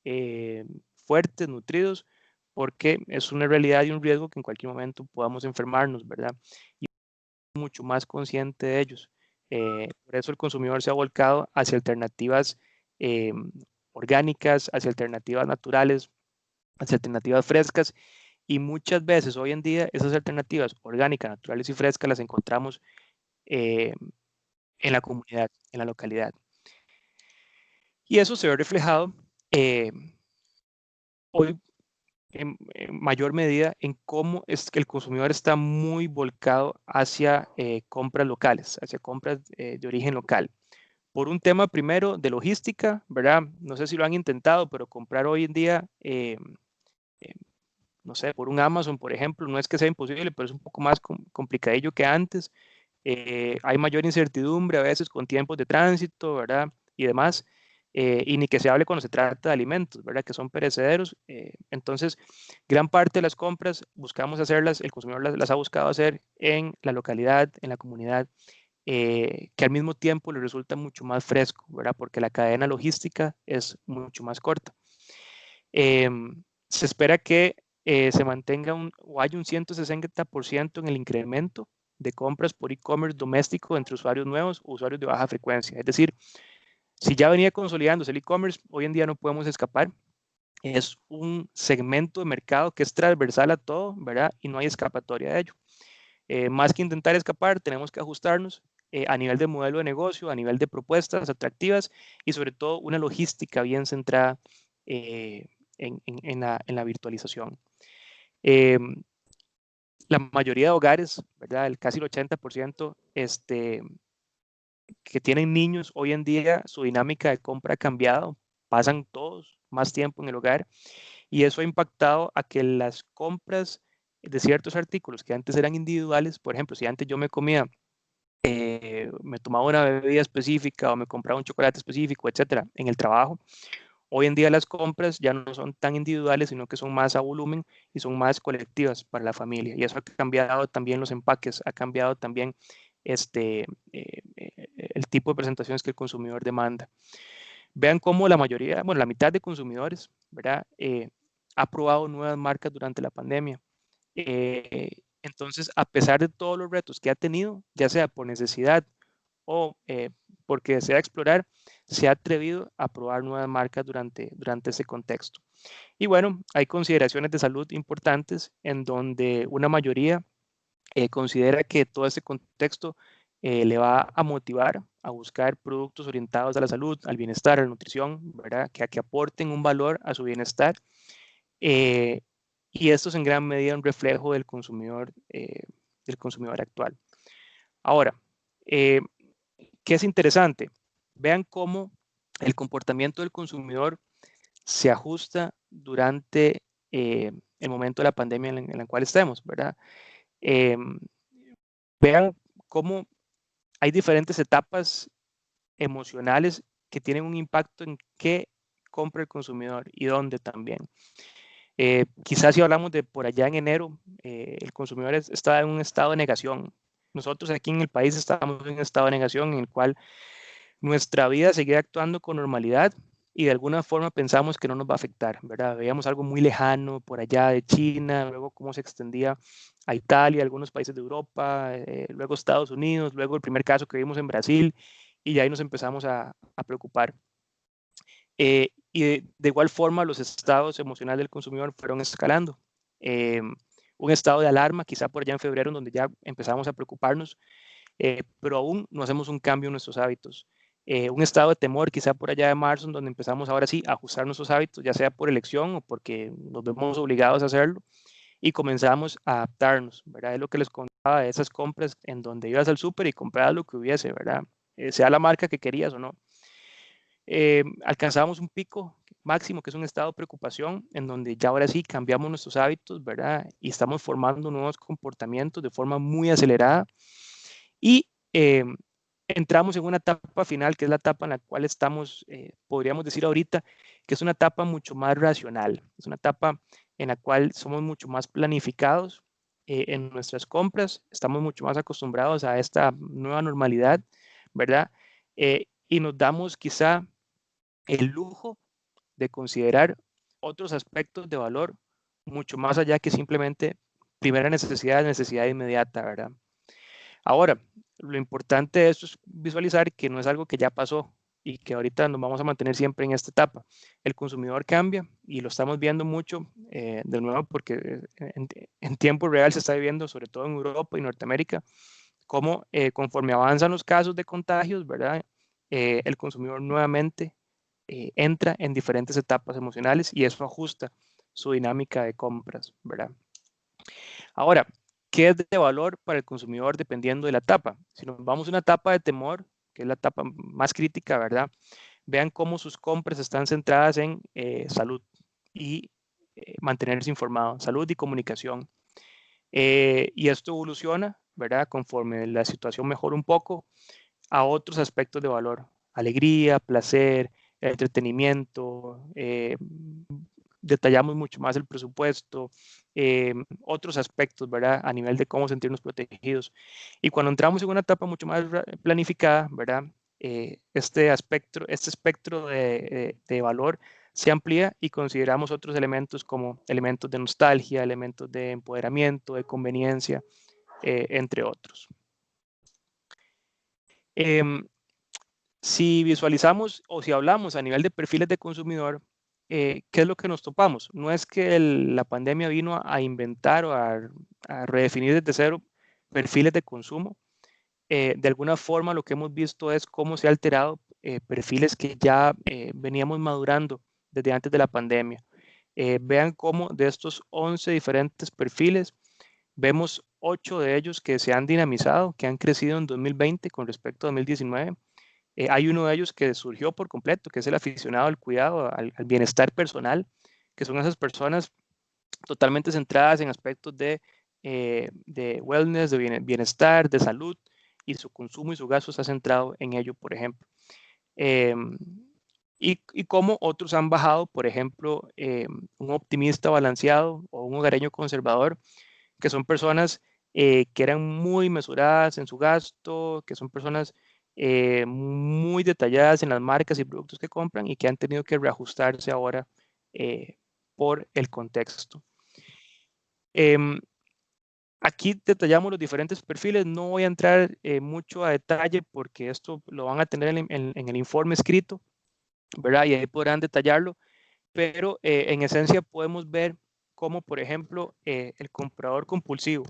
eh, fuertes, nutridos, porque es una realidad y un riesgo que en cualquier momento podamos enfermarnos, ¿verdad? Y mucho más consciente de ellos. Por eso el consumidor se ha volcado hacia alternativas orgánicas, hacia alternativas naturales, hacia alternativas frescas y muchas veces hoy en día esas alternativas orgánicas, naturales y frescas las encontramos eh, en la comunidad, en la localidad. Y eso se ve reflejado eh, hoy en mayor medida en cómo es que el consumidor está muy volcado hacia compras locales, hacia compras de origen local. Por un tema primero de logística, ¿verdad? No sé si lo han intentado, pero comprar hoy en día no sé, por un Amazon, por ejemplo, no es que sea imposible, pero es un poco más complicadillo que antes. Hay mayor incertidumbre a veces con tiempos de tránsito, ¿verdad? Y demás. Y ni que se hable cuando se trata de alimentos, ¿verdad? Que son perecederos. Entonces, gran parte de las compras buscamos hacerlas, el consumidor las ha buscado hacer en la localidad, en la comunidad, que al mismo tiempo le resulta mucho más fresco, ¿verdad? Porque la cadena logística es mucho más corta. Se espera que se mantenga o haya un 160% en el incremento de compras por e-commerce doméstico entre usuarios nuevos o usuarios de baja frecuencia. Es decir, si ya venía consolidándose el e-commerce, hoy en día no podemos escapar. Es un segmento de mercado que es transversal a todo, ¿verdad? Y no hay escapatoria de ello. Más que intentar escapar, tenemos que ajustarnos a nivel de modelo de negocio, a nivel de propuestas atractivas y sobre todo una logística bien centrada en la virtualización. La mayoría de hogares, ¿verdad? Casi el 80% que tienen niños hoy en día, su dinámica de compra ha cambiado, pasan todos más tiempo en el hogar y eso ha impactado a que las compras de ciertos artículos que antes eran individuales, por ejemplo, si antes yo me comía, me tomaba una bebida específica o me compraba un chocolate específico, etcétera, en el trabajo, hoy en día las compras ya no son tan individuales, sino que son más a volumen y son más colectivas para la familia. Y eso ha cambiado también los empaques, ha cambiado también el tipo de presentaciones que el consumidor demanda. Vean cómo la mayoría, bueno, la mitad de consumidores, ¿verdad? Ha probado nuevas marcas durante la pandemia. Entonces, a pesar de todos los retos que ha tenido, ya sea por necesidad o porque desea explorar, se ha atrevido a probar nuevas marcas durante ese contexto. Y bueno, hay consideraciones de salud importantes en donde una mayoría considera que todo ese contexto le va a motivar a buscar productos orientados a la salud, al bienestar, a la nutrición, ¿verdad? Que aporten un valor a su bienestar. Y esto es en gran medida un reflejo del consumidor actual. Ahora, ¿qué es interesante? Vean cómo el comportamiento del consumidor se ajusta durante el momento de la pandemia en la cual estemos, ¿verdad? Vean cómo hay diferentes etapas emocionales que tienen un impacto en qué compra el consumidor y dónde también. Quizás si hablamos de por allá en enero, el consumidor está en un estado de negación. Nosotros aquí en el país estamos en un estado de negación en el cual nuestra vida seguía actuando con normalidad y de alguna forma pensamos que no nos va a afectar, ¿verdad? Veíamos algo muy lejano por allá de China, luego cómo se extendía a Italia, algunos países de Europa, luego Estados Unidos, luego el primer caso que vimos en Brasil, y ahí nos empezamos a preocupar. Y de igual forma los estados emocionales del consumidor fueron escalando. Un estado de alarma, quizá por allá en febrero, donde ya empezamos a preocuparnos, pero aún no hacemos un cambio en nuestros hábitos. Un estado de temor, quizá por allá de marzo, donde empezamos ahora sí a ajustar nuestros hábitos, ya sea por elección o porque nos vemos obligados a hacerlo, y comenzamos a adaptarnos, ¿verdad? Es lo que les contaba de esas compras en donde ibas al súper y comprabas lo que hubiese, ¿verdad? Sea la marca que querías o no. Alcanzamos un pico máximo, que es un estado de preocupación, en donde ya ahora sí cambiamos nuestros hábitos, ¿verdad? Y estamos formando nuevos comportamientos de forma muy acelerada. Y entramos en una etapa final, que es la etapa en la cual estamos, podríamos decir ahorita, que es una etapa mucho más racional. Es una etapa en la cual somos mucho más planificados en nuestras compras, estamos mucho más acostumbrados a esta nueva normalidad, ¿verdad? Y nos damos quizá el lujo de considerar otros aspectos de valor mucho más allá que simplemente primera necesidad inmediata, ¿verdad? Ahora, lo importante de esto es visualizar que no es algo que ya pasó y que ahorita nos vamos a mantener siempre en esta etapa. El consumidor cambia y lo estamos viendo mucho de nuevo porque en tiempo real se está viviendo, sobre todo en Europa y Norteamérica, cómo conforme avanzan los casos de contagios, ¿verdad? El consumidor nuevamente entra en diferentes etapas emocionales y eso ajusta su dinámica de compras, ¿verdad? Ahora, ¿qué es de valor para el consumidor dependiendo de la etapa? Si nos vamos a una etapa de temor, que es la etapa más crítica, ¿verdad? Vean cómo sus compras están centradas en salud y mantenerse informado, salud y comunicación. Y esto evoluciona, ¿verdad? Conforme la situación mejora un poco a otros aspectos de valor, alegría, placer, entretenimiento, detallamos mucho más el presupuesto, otros aspectos, ¿verdad? A nivel de cómo sentirnos protegidos. Y cuando entramos en una etapa mucho más planificada, ¿verdad? Este espectro de valor se amplía y consideramos otros elementos como elementos de nostalgia, elementos de empoderamiento, de conveniencia, entre otros. Si visualizamos o si hablamos a nivel de perfiles de consumidor, ¿qué es lo que nos topamos? No es que la pandemia vino a inventar o a redefinir desde cero perfiles de consumo. De alguna forma lo que hemos visto es cómo se ha alterado perfiles que ya veníamos madurando desde antes de la pandemia. Vean cómo de estos 11 diferentes perfiles, vemos 8 de ellos que se han dinamizado, que han crecido en 2020 con respecto a 2019. Hay uno de ellos que surgió por completo, que es el aficionado al cuidado, al bienestar personal, que son esas personas totalmente centradas en aspectos de wellness, de bienestar, de salud, y su consumo y su gasto está centrado en ello, por ejemplo. Y cómo otros han bajado, por ejemplo, un optimista balanceado o un hogareño conservador, que son personas que eran muy mesuradas en su gasto, que son personas muy detalladas en las marcas y productos que compran y que han tenido que reajustarse ahora por el contexto. Aquí detallamos los diferentes perfiles, no voy a entrar mucho a detalle porque esto lo van a tener en el informe escrito, ¿verdad? Y ahí podrán detallarlo, pero en esencia podemos ver cómo, por ejemplo, el comprador compulsivo,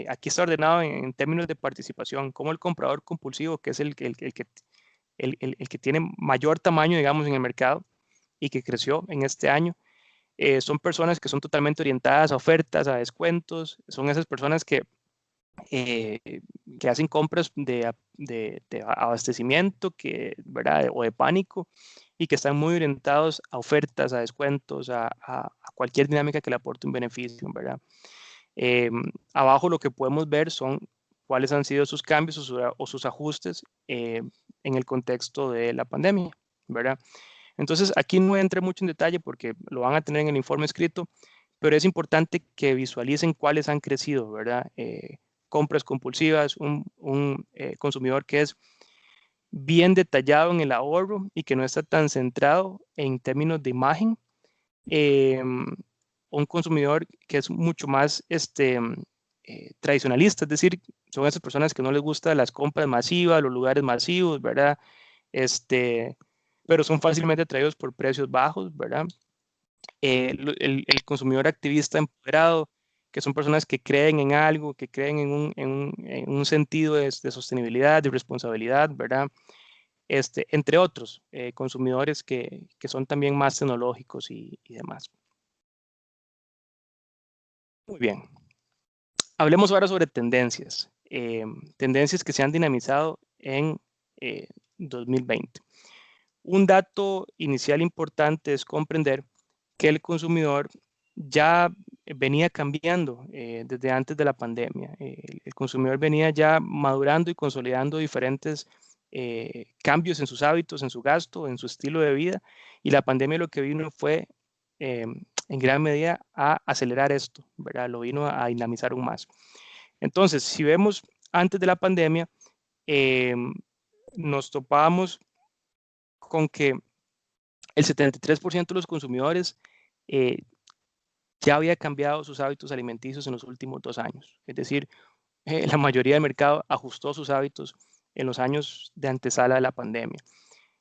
aquí está ordenado en términos de participación, como el comprador compulsivo, que es el que tiene mayor tamaño, digamos, en el mercado y que creció en este año. Son personas que son totalmente orientadas a ofertas, a descuentos, son esas personas que hacen compras de abastecimiento, ¿verdad? O de pánico, y que están muy orientados a ofertas, a descuentos, a cualquier dinámica que le aporte un beneficio, ¿verdad? Abajo lo que podemos ver son cuáles han sido sus cambios o sus ajustes en el contexto de la pandemia, ¿verdad? Entonces, aquí no entré mucho en detalle porque lo van a tener en el informe escrito, pero es importante que visualicen cuáles han crecido, ¿verdad? Compras compulsivas, un consumidor que es bien detallado en el ahorro y que no está tan centrado en términos de imagen. Un consumidor que es mucho más tradicionalista, es decir, son esas personas que no les gustan las compras masivas, los lugares masivos, ¿verdad? Pero son fácilmente atraídos por precios bajos, ¿verdad? El consumidor activista empoderado, que son personas que creen en algo, que creen en un sentido de sostenibilidad, de responsabilidad, ¿verdad? Entre otros consumidores que son también más tecnológicos y demás. Muy bien. Hablemos ahora sobre tendencias. Tendencias que se han dinamizado en 2020. Un dato inicial importante es comprender que el consumidor ya venía cambiando desde antes de la pandemia. El consumidor venía ya madurando y consolidando diferentes cambios en sus hábitos, en su gasto, en su estilo de vida, y la pandemia lo que vino fue en gran medida a acelerar esto, ¿verdad? Lo vino a dinamizar aún más. Entonces, si vemos antes de la pandemia, nos topábamos con que el 73% de los consumidores ya había cambiado sus hábitos alimenticios en los últimos 2 años. Es decir, la mayoría del mercado ajustó sus hábitos en los años de antesala de la pandemia.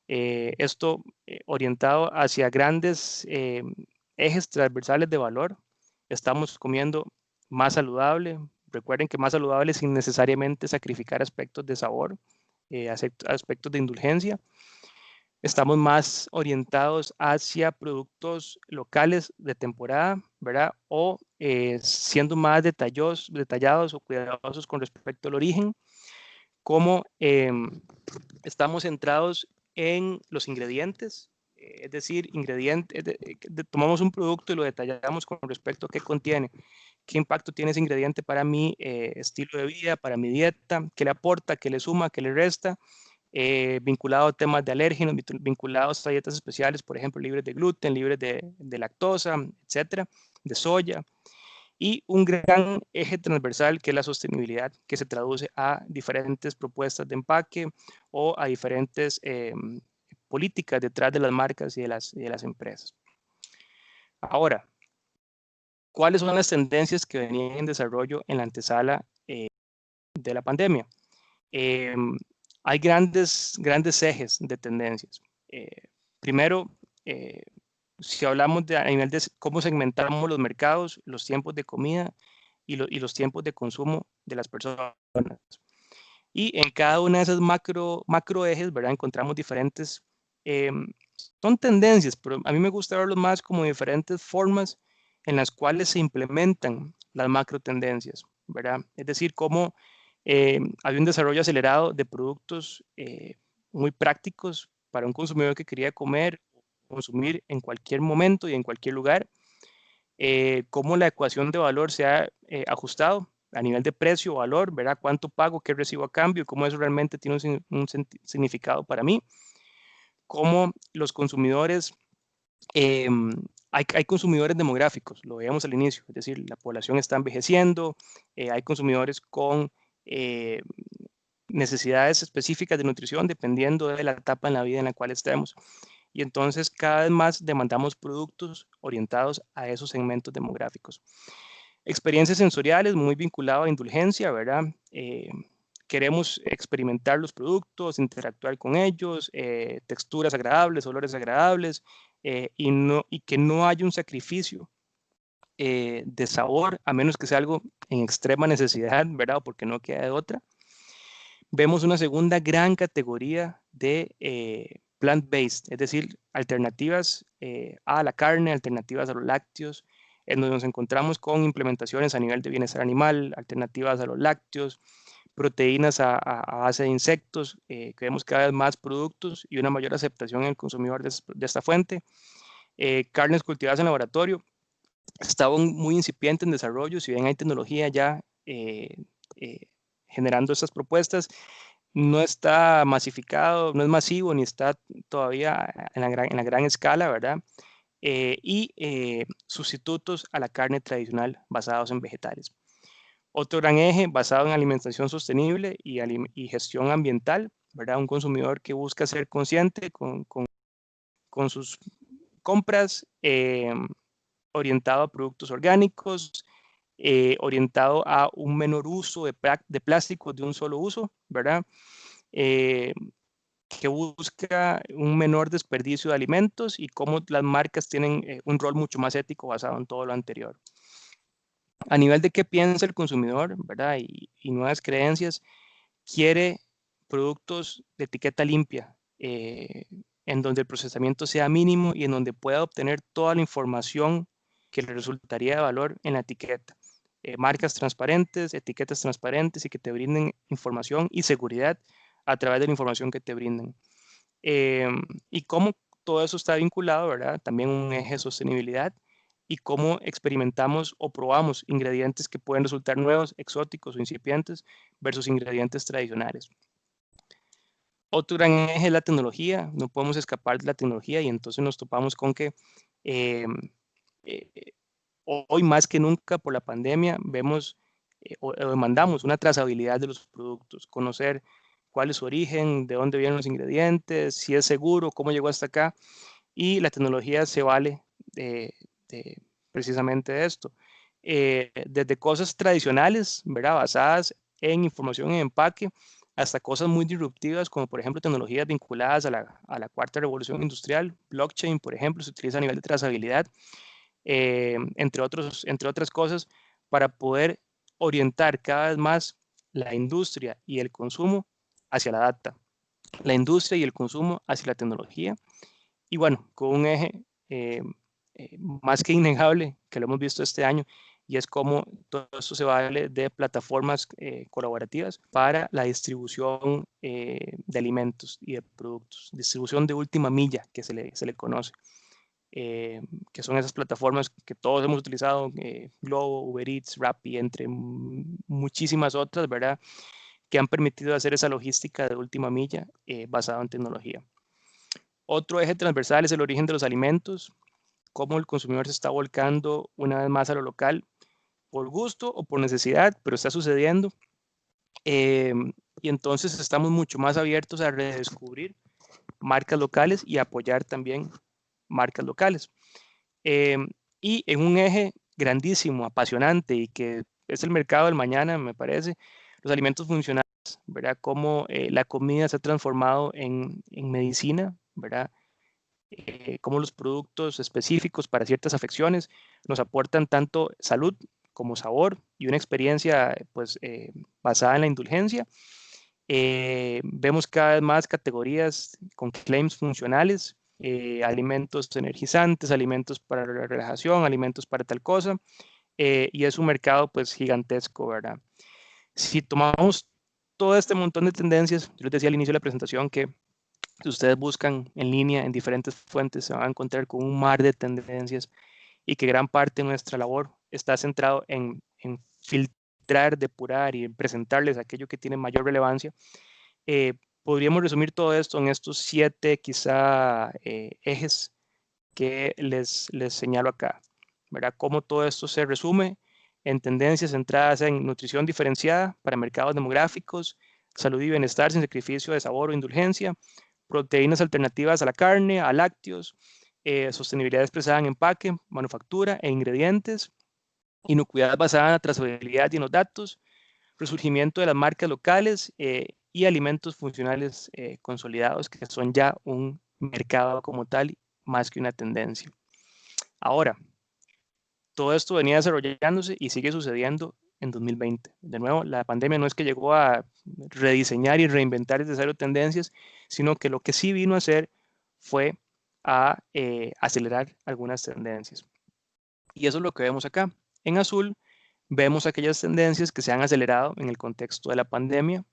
Esto orientado hacia grandes ejes transversales de valor. Estamos comiendo más saludable. Recuerden que más saludable sin necesariamente sacrificar aspectos de sabor, aspectos de indulgencia. Estamos más orientados hacia productos locales de temporada, ¿verdad? O siendo más detallados o cuidadosos con respecto al origen, como estamos centrados en los ingredientes, es decir, tomamos un producto y lo detallamos con respecto a qué contiene, qué impacto tiene ese ingrediente para mi estilo de vida, para mi dieta, qué le aporta, qué le suma, qué le resta, vinculado a temas de alérgenos, vinculados a dietas especiales, por ejemplo, libres de gluten, libres de lactosa, etcétera, de soya, y un gran eje transversal que es la sostenibilidad, que se traduce a diferentes propuestas de empaque o a diferentes políticas detrás de las marcas y de las empresas. Ahora, ¿cuáles son las tendencias que venían en desarrollo en la antesala de la pandemia? Hay grandes ejes de tendencias. Primero, si hablamos a nivel de cómo segmentamos los mercados, los tiempos de comida y los tiempos de consumo de las personas. Y en cada una de esas macro ejes, ¿verdad? Encontramos diferentes, son tendencias, pero a mí me gusta verlos más como diferentes formas en las cuales se implementan las macro tendencias, ¿verdad? Es decir, cómo hay un desarrollo acelerado de productos muy prácticos para un consumidor que quería comer, consumir en cualquier momento y en cualquier lugar, cómo la ecuación de valor se ha ajustado a nivel de precio, valor, ¿verdad? ¿Cuánto pago, qué recibo a cambio? ¿Cómo eso realmente tiene un significado para mí? Cómo los consumidores, hay consumidores demográficos, lo veíamos al inicio, es decir, la población está envejeciendo, hay consumidores con necesidades específicas de nutrición dependiendo de la etapa en la vida en la cual estemos. Y entonces cada vez más demandamos productos orientados a esos segmentos demográficos. Experiencias sensoriales muy vinculado a indulgencia, ¿verdad? Queremos experimentar los productos, interactuar con ellos, texturas agradables, olores agradables, y que no haya un sacrificio de sabor, a menos que sea algo en extrema necesidad, ¿verdad? Porque no queda de otra. Vemos una segunda gran categoría de plant-based, es decir, alternativas a la carne, alternativas a los lácteos, en donde nos encontramos con implementaciones a nivel de bienestar animal, alternativas a los lácteos, proteínas a base de insectos, que vemos cada vez más productos y una mayor aceptación en el consumidor de esta fuente. Carnes cultivadas en laboratorio, está muy incipiente en desarrollo, si bien hay tecnología ya eh, generando estas propuestas, no está masificado, no es masivo, ni está todavía en la gran escala, ¿verdad? Sustitutos a la carne tradicional basados en vegetales. Otro gran eje basado en alimentación sostenible y gestión ambiental, ¿verdad? Un consumidor que busca ser consciente con sus compras, orientado a productos orgánicos, orientado a un menor uso de plásticos de un solo uso, ¿verdad? Que busca un menor desperdicio de alimentos y cómo las marcas tienen un rol mucho más ético basado en todo lo anterior. A nivel de qué piensa el consumidor, ¿verdad? Y nuevas creencias, quiere productos de etiqueta limpia, en donde el procesamiento sea mínimo y en donde pueda obtener toda la información que le resultaría de valor en la etiqueta. Marcas transparentes, etiquetas transparentes y que te brinden información y seguridad a través de la información que te brinden. Y cómo todo eso está vinculado, ¿verdad? También un eje de sostenibilidad y cómo experimentamos o probamos ingredientes que pueden resultar nuevos, exóticos o incipientes versus ingredientes tradicionales. Otro gran eje es la tecnología, no podemos escapar de la tecnología y entonces nos topamos con que eh, hoy más que nunca por la pandemia vemos o demandamos una trazabilidad de los productos, conocer cuál es su origen, de dónde vienen los ingredientes, si es seguro, cómo llegó hasta acá, y la tecnología se vale de precisamente de esto. Desde cosas tradicionales, ¿verdad? Basadas en información en empaque, hasta cosas muy disruptivas, como por ejemplo tecnologías vinculadas a la cuarta revolución industrial, blockchain, por ejemplo, se utiliza a nivel de trazabilidad, entre otras cosas, para poder orientar cada vez más la industria y el consumo hacia la data, la industria y el consumo hacia la tecnología, y bueno, con un eje más que innegable que lo hemos visto este año, y es cómo todo esto se vale de plataformas colaborativas para la distribución de alimentos y de productos, distribución de última milla que se le conoce, que son esas plataformas que todos hemos utilizado, Globo, Uber Eats, Rappi, entre muchísimas otras, ¿verdad? Que han permitido hacer esa logística de última milla basada en tecnología. Otro eje transversal es el origen de los alimentos, cómo el consumidor se está volcando una vez más a lo local, por gusto o por necesidad, pero está sucediendo. Y entonces estamos mucho más abiertos a redescubrir marcas locales y apoyar también marcas locales. Y en un eje grandísimo, apasionante y que es el mercado del mañana, me parece, los alimentos funcionales, ¿verdad? Cómo la comida se ha transformado en medicina, ¿verdad? Cómo los productos específicos para ciertas afecciones nos aportan tanto salud como sabor y una experiencia pues, basada en la indulgencia. Vemos cada vez más categorías con claims funcionales, alimentos energizantes, alimentos para la relajación, alimentos para tal cosa, y es un mercado pues gigantesco, ¿verdad? Si tomamos todo este montón de tendencias, yo les decía al inicio de la presentación que si ustedes buscan en línea en diferentes fuentes, se van a encontrar con un mar de tendencias y que gran parte de nuestra labor está centrado en filtrar, depurar y en presentarles aquello que tiene mayor relevancia. Podríamos resumir todo esto en estos 7 quizá ejes que les señalo acá, ¿verdad? Cómo todo esto se resume en tendencias centradas en nutrición diferenciada para mercados demográficos, salud y bienestar sin sacrificio de sabor o indulgencia, proteínas alternativas a la carne, a lácteos, sostenibilidad expresada en empaque, manufactura e ingredientes, inocuidad basada en la trazabilidad y en los datos, resurgimiento de las marcas locales y alimentos funcionales consolidados, que son ya un mercado como tal, más que una tendencia. Ahora, Todo esto venía desarrollándose y sigue sucediendo en 2020. De nuevo, la pandemia no es que llegó a rediseñar y reinventar desde cero tendencias, sino que lo que sí vino a hacer fue a acelerar algunas tendencias. Y eso es lo que vemos acá. En azul vemos aquellas tendencias que se han acelerado en el contexto de la pandemia.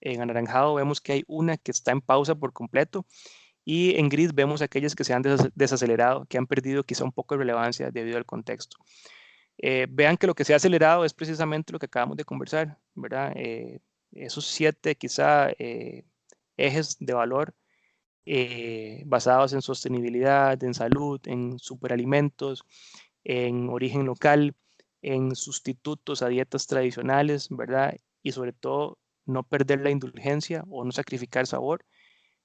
En anaranjado vemos que hay una que está en pausa por completo. Y en gris vemos aquellas que se han desacelerado, que han perdido quizá un poco de relevancia debido al contexto. Vean que lo que se ha acelerado es precisamente lo que acabamos de conversar, ¿verdad? Esos 7 quizá ejes de valor basados en sostenibilidad, en salud, en superalimentos, en origen local, en sustitutos a dietas tradicionales, ¿verdad? Y sobre todo no perder la indulgencia o no sacrificar sabor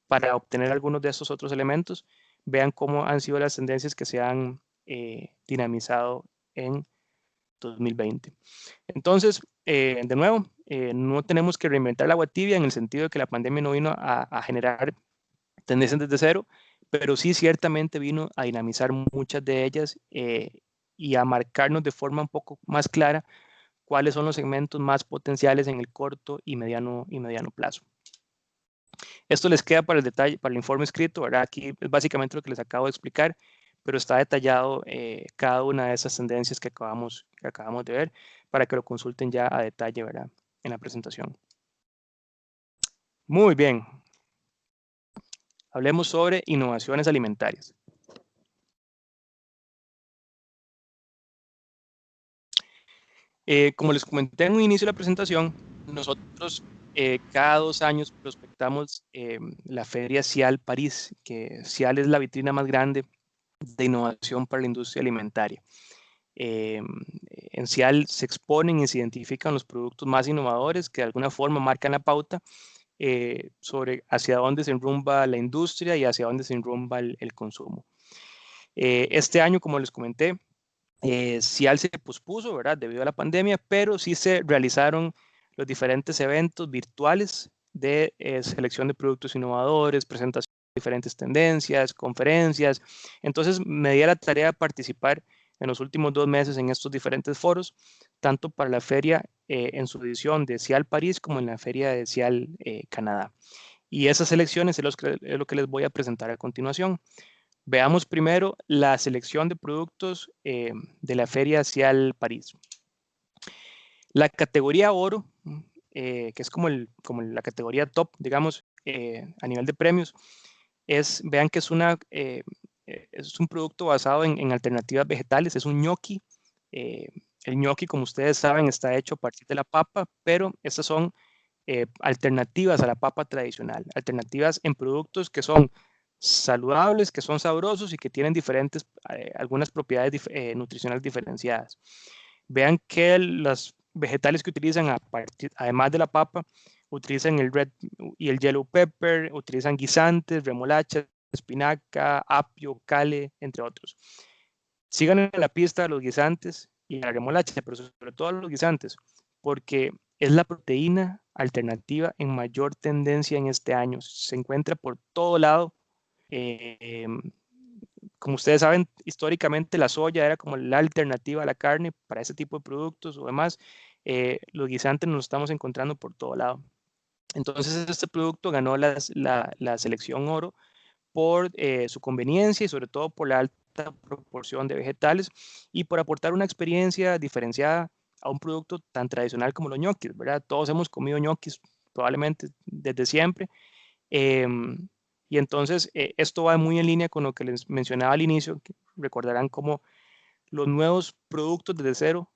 para obtener algunos de estos otros elementos. Vean cómo han sido las tendencias que se han dinamizado en 2020. Entonces, de nuevo, no tenemos que reinventar el agua tibia en el sentido de que la pandemia no vino a generar tendencias desde cero, pero sí ciertamente vino a dinamizar muchas de ellas y a marcarnos de forma un poco más clara cuáles son los segmentos más potenciales en el corto y mediano plazo. Esto les queda para el detalle, para el informe escrito, ¿verdad? Aquí es básicamente lo que les acabo de explicar, pero está detallado cada una de esas tendencias que acabamos de ver para que lo consulten ya a detalle, ¿verdad? En la presentación. Muy bien. Hablemos sobre innovaciones alimentarias. Como les comenté en un inicio de la presentación, nosotros cada 2 años prospectamos la feria CIAL París, que CIAL es la vitrina más grande de innovación para la industria alimentaria. En CIAL se exponen y se identifican los productos más innovadores que de alguna forma marcan la pauta sobre hacia dónde se enrumba la industria y hacia dónde se enrumba el consumo. Este año, como les comenté, CIAL se pospuso, ¿verdad? Debido a la pandemia, pero sí se realizaron los diferentes eventos virtuales de selección de productos innovadores, presentación de diferentes tendencias, conferencias. Entonces me di a la tarea de participar en los últimos 2 meses en estos diferentes foros, tanto para la feria en su edición de CIAL París como en la feria de CIAL Canadá. Y esas selecciones es lo que les voy a presentar a continuación. Veamos primero la selección de productos de la Feria CIAL París. La categoría oro, que es como la categoría top, digamos, a nivel de premios, vean que es un producto basado en alternativas vegetales, es un ñoqui. El ñoqui, como ustedes saben, está hecho a partir de la papa, pero estas son alternativas a la papa tradicional, alternativas en productos que son saludables, que son sabrosos y que tienen algunas propiedades nutricionales diferenciadas. Vean que los vegetales que utilizan, además de la papa, utilizan el red y el yellow pepper, utilizan guisantes, remolacha, espinaca, apio, cale, entre otros. Sigan en la pista los guisantes y la remolacha, pero sobre todo los guisantes, porque es la proteína alternativa en mayor tendencia en este año. Se encuentra por todo lado. Como ustedes saben, históricamente la soya era como la alternativa a la carne para ese tipo de productos o demás. Los guisantes nos estamos encontrando por todo lado. Entonces, este producto ganó la selección oro por su conveniencia y sobre todo por la alta proporción de vegetales y por aportar una experiencia diferenciada a un producto tan tradicional como los ñoquis, ¿verdad? Todos hemos comido ñoquis probablemente desde siempre. Y entonces esto va muy en línea con lo que les mencionaba al inicio, que recordarán cómo los nuevos productos desde cero,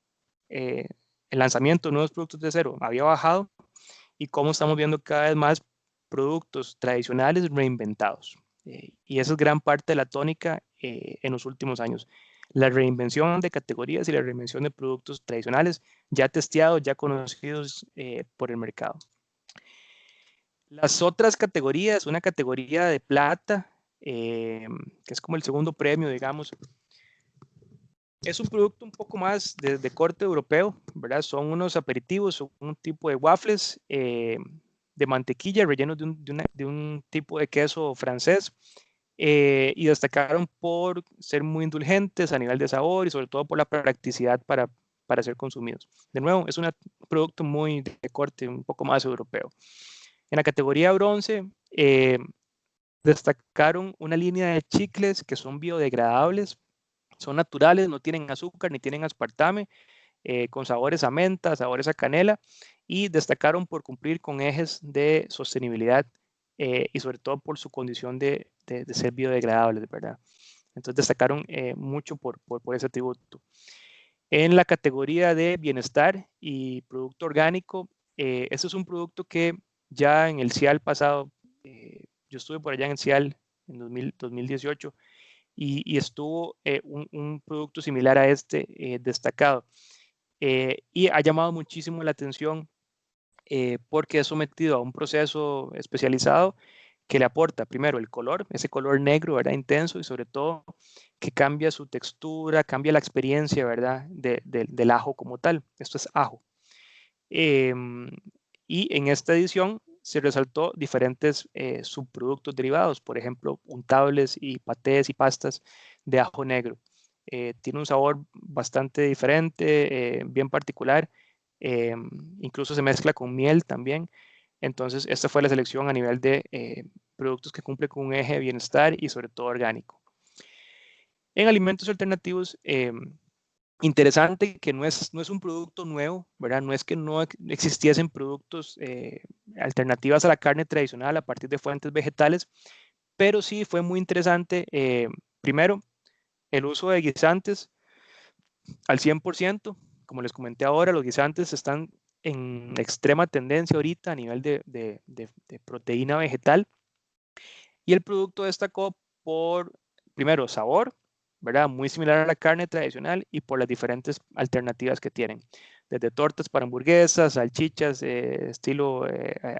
el lanzamiento de nuevos productos de cero había bajado y cómo estamos viendo cada vez más productos tradicionales reinventados. Y esa es gran parte de la tónica en los últimos años. La reinvención de categorías y la reinvención de productos tradicionales ya testeados, ya conocidos por el mercado. Las otras categorías, una categoría de plata, que es como el segundo premio, digamos, es un producto un poco más de corte europeo, ¿verdad? Son unos aperitivos, son un tipo de waffles de mantequilla rellenos de un tipo de queso francés. y destacaron por ser muy indulgentes a nivel de sabor y sobre todo por la practicidad para ser consumidos. De nuevo, es un producto muy de corte, un poco más europeo. En la categoría bronce, destacaron una línea de chicles que son biodegradables, son naturales, no tienen azúcar ni tienen aspartame, con sabores a menta, sabores a canela, y destacaron por cumplir con ejes de sostenibilidad y sobre todo por su condición de ser biodegradables, ¿verdad? Entonces destacaron mucho por ese atributo. En la categoría de bienestar y producto orgánico, este es un producto que ya en el CIAL pasado, yo estuve por allá en el CIAL en 2018 y estuvo un producto similar a este destacado. Y ha llamado muchísimo la atención porque es sometido a un proceso especializado que le aporta primero el color, ese color negro, ¿verdad? Intenso, y sobre todo que cambia su textura, cambia la experiencia, ¿verdad? Del ajo como tal. Esto es ajo. Y en esta edición se resaltó diferentes subproductos derivados, por ejemplo, untables y patés y pastas de ajo negro. Tiene un sabor bastante diferente, bien particular, incluso se mezcla con miel también. Entonces, esta fue la selección a nivel de productos que cumplen con un eje de bienestar y sobre todo orgánico. En alimentos alternativos, interesante que no es un producto nuevo, ¿verdad? No es que no existiesen productos alternativas a la carne tradicional a partir de fuentes vegetales, pero sí fue muy interesante, primero, el uso de guisantes al 100%. Como les comenté ahora, los guisantes están en extrema tendencia ahorita a nivel de proteína vegetal, y el producto destacó por, primero, sabor, ¿verdad? Muy similar a la carne tradicional y por las diferentes alternativas que tienen, desde tortas para hamburguesas, salchichas estilo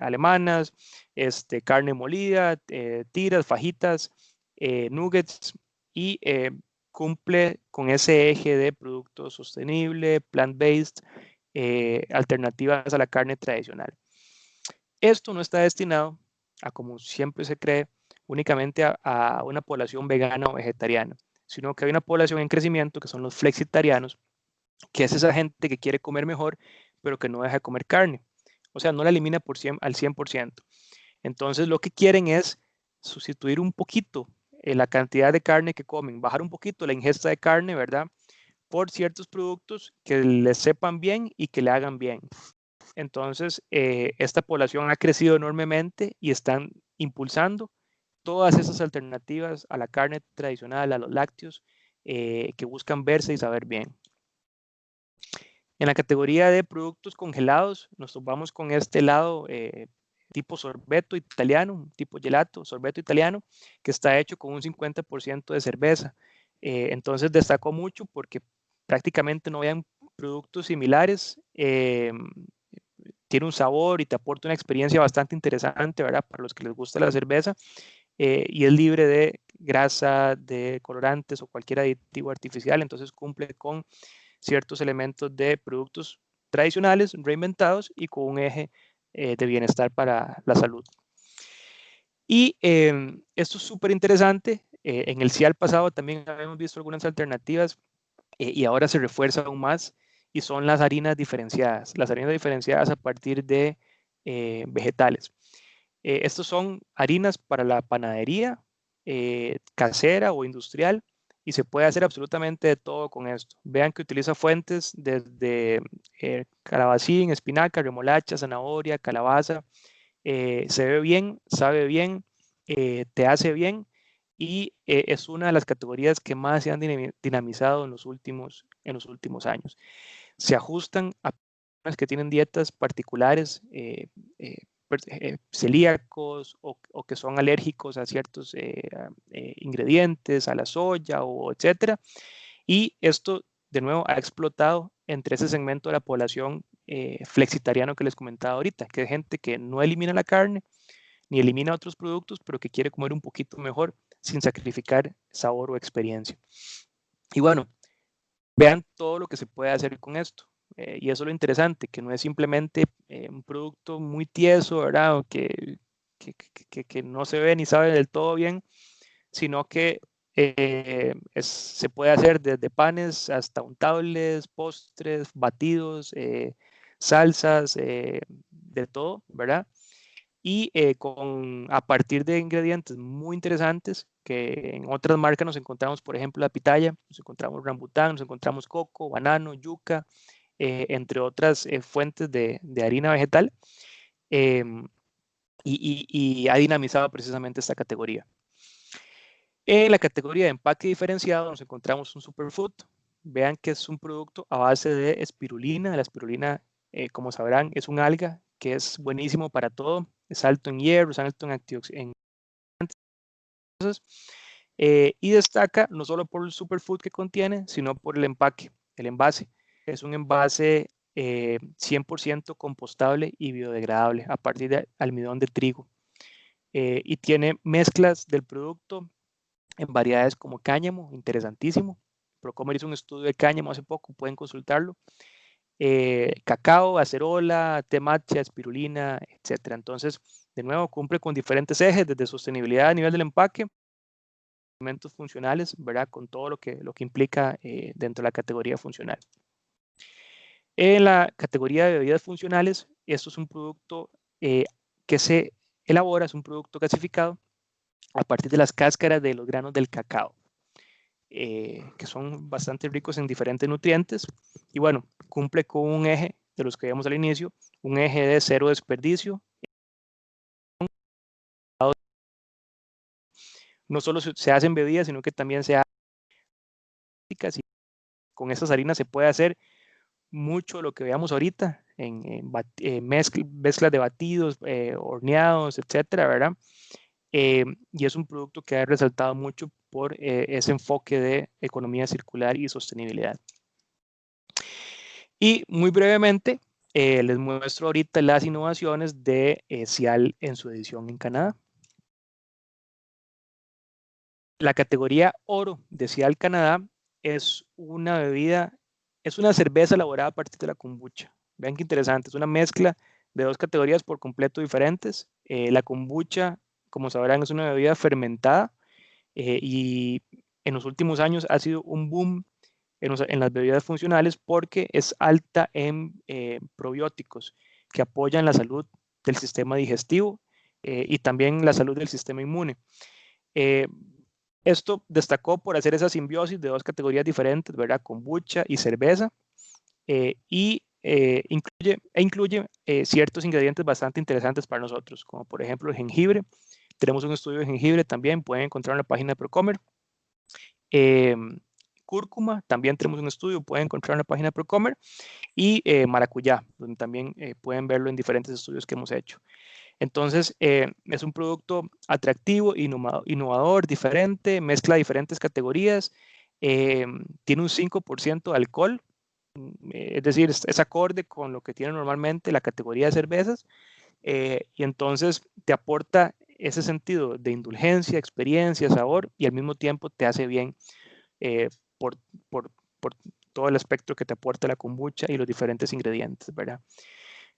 alemanas, carne molida, tiras, fajitas, nuggets, y cumple con ese eje de producto sostenible, plant-based, alternativas a la carne tradicional. Esto no está destinado a, como siempre se cree, únicamente a una población vegana o vegetariana, sino que hay una población en crecimiento que son los flexitarianos, que es esa gente que quiere comer mejor, pero que no deja de comer carne. O sea, no la elimina al 100%. Entonces, lo que quieren es sustituir un poquito la cantidad de carne que comen, bajar un poquito la ingesta de carne, ¿verdad? Por ciertos productos que les sepan bien y que le hagan bien. Entonces, esta población ha crecido enormemente y están impulsando todas esas alternativas a la carne tradicional, a los lácteos, que buscan verse y saber bien. En la categoría de productos congelados, nos topamos con este lado tipo sorbeto italiano, tipo gelato, sorbeto italiano, que está hecho con un 50% de cerveza. Entonces destacó mucho porque prácticamente no habían productos similares. Tiene un sabor y te aporta una experiencia bastante interesante, ¿verdad? Para los que les gusta la cerveza, y es libre de grasa, de colorantes o cualquier aditivo artificial, entonces cumple con ciertos elementos de productos tradicionales, reinventados y con un eje de bienestar para la salud. Y esto es súper interesante. En el CIAL pasado también habíamos visto algunas alternativas y ahora se refuerza aún más, y son las harinas diferenciadas. Las harinas diferenciadas a partir de vegetales. Estos son harinas para la panadería casera o industrial, y se puede hacer absolutamente de todo con esto. Vean que utiliza fuentes desde calabacín, espinaca, remolacha, zanahoria, calabaza. Se ve bien, sabe bien, te hace bien, y es una de las categorías que más se han dinamizado en los últimos años. Se ajustan a personas que tienen dietas particulares, celíacos o que son alérgicos a ciertos ingredientes, a la soya o etcétera. Y esto, de nuevo, ha explotado entre ese segmento de la población flexitariano que les comentaba ahorita, que es gente que no elimina la carne ni elimina otros productos, pero que quiere comer un poquito mejor sin sacrificar sabor o experiencia. Y bueno, vean todo lo que se puede hacer con esto. Y eso es lo interesante, que no es simplemente un producto muy tieso, ¿verdad? O que no se ve ni sabe del todo bien, sino que se puede hacer desde panes hasta untables, postres, batidos, salsas, de todo, ¿verdad? Y a partir de ingredientes muy interesantes que en otras marcas nos encontramos, por ejemplo, la pitaya, nos encontramos rambután, nos encontramos coco, banano, yuca, entre otras fuentes de harina vegetal, em, y ha dinamizado precisamente esta categoría. En la categoría de empaque diferenciado nos encontramos un superfood. Vean que es un producto a base de espirulina. La espirulina, como sabrán, es un alga que es buenísimo para todo. Es alto en hierro, es alto en antioxidantes. Y destaca no solo por el superfood que contiene, sino por el empaque, el envase. Es un envase 100% compostable y biodegradable a partir de almidón de trigo. Y tiene mezclas del producto en variedades como cáñamo, interesantísimo. Procomer hizo un estudio de cáñamo hace poco, pueden consultarlo. Cacao, acerola, té matcha, espirulina, etc. Entonces, de nuevo, cumple con diferentes ejes, desde sostenibilidad a nivel del empaque, elementos funcionales, ¿verdad? Con todo lo que implica dentro de la categoría funcional. En la categoría de bebidas funcionales, esto es un producto que se elabora, es un producto gasificado a partir de las cáscaras de los granos del cacao, que son bastante ricos en diferentes nutrientes. Y bueno, cumple con un eje de los que vimos al inicio, un eje de cero desperdicio. No solo se hacen bebidas, sino que también se hacen. Con estas harinas se puede hacer mucho lo que veamos ahorita en mezclas de batidos, horneados, etcétera, ¿verdad? Y es un producto que ha resaltado mucho por ese enfoque de economía circular y sostenibilidad. Y muy brevemente, les muestro ahorita las innovaciones de Cial en su edición en Canadá. La categoría oro de Cial Canadá es una bebida, es una cerveza elaborada a partir de la kombucha. Vean qué interesante, es una mezcla de dos categorías por completo diferentes. La kombucha, como sabrán, es una bebida fermentada y en los últimos años ha sido un boom en las bebidas funcionales porque es alta en probióticos que apoyan la salud del sistema digestivo y también la salud del sistema inmune. Esto destacó por hacer esa simbiosis de dos categorías diferentes, ¿verdad? Kombucha y cerveza, y incluye ciertos ingredientes bastante interesantes para nosotros, como por ejemplo el jengibre. Tenemos un estudio de jengibre también, pueden encontrar en la página de Procomer. Cúrcuma, también tenemos un estudio, pueden encontrar en la página de Procomer. Y maracuyá, donde también pueden verlo en diferentes estudios que hemos hecho. Entonces, es un producto atractivo, innovador, diferente, mezcla diferentes categorías, tiene un 5% de alcohol, es decir, es acorde con lo que tiene normalmente la categoría de cervezas, y entonces te aporta ese sentido de indulgencia, experiencia, sabor, y al mismo tiempo te hace bien por, por, por todo el espectro que te aporta la kombucha y los diferentes ingredientes, ¿verdad?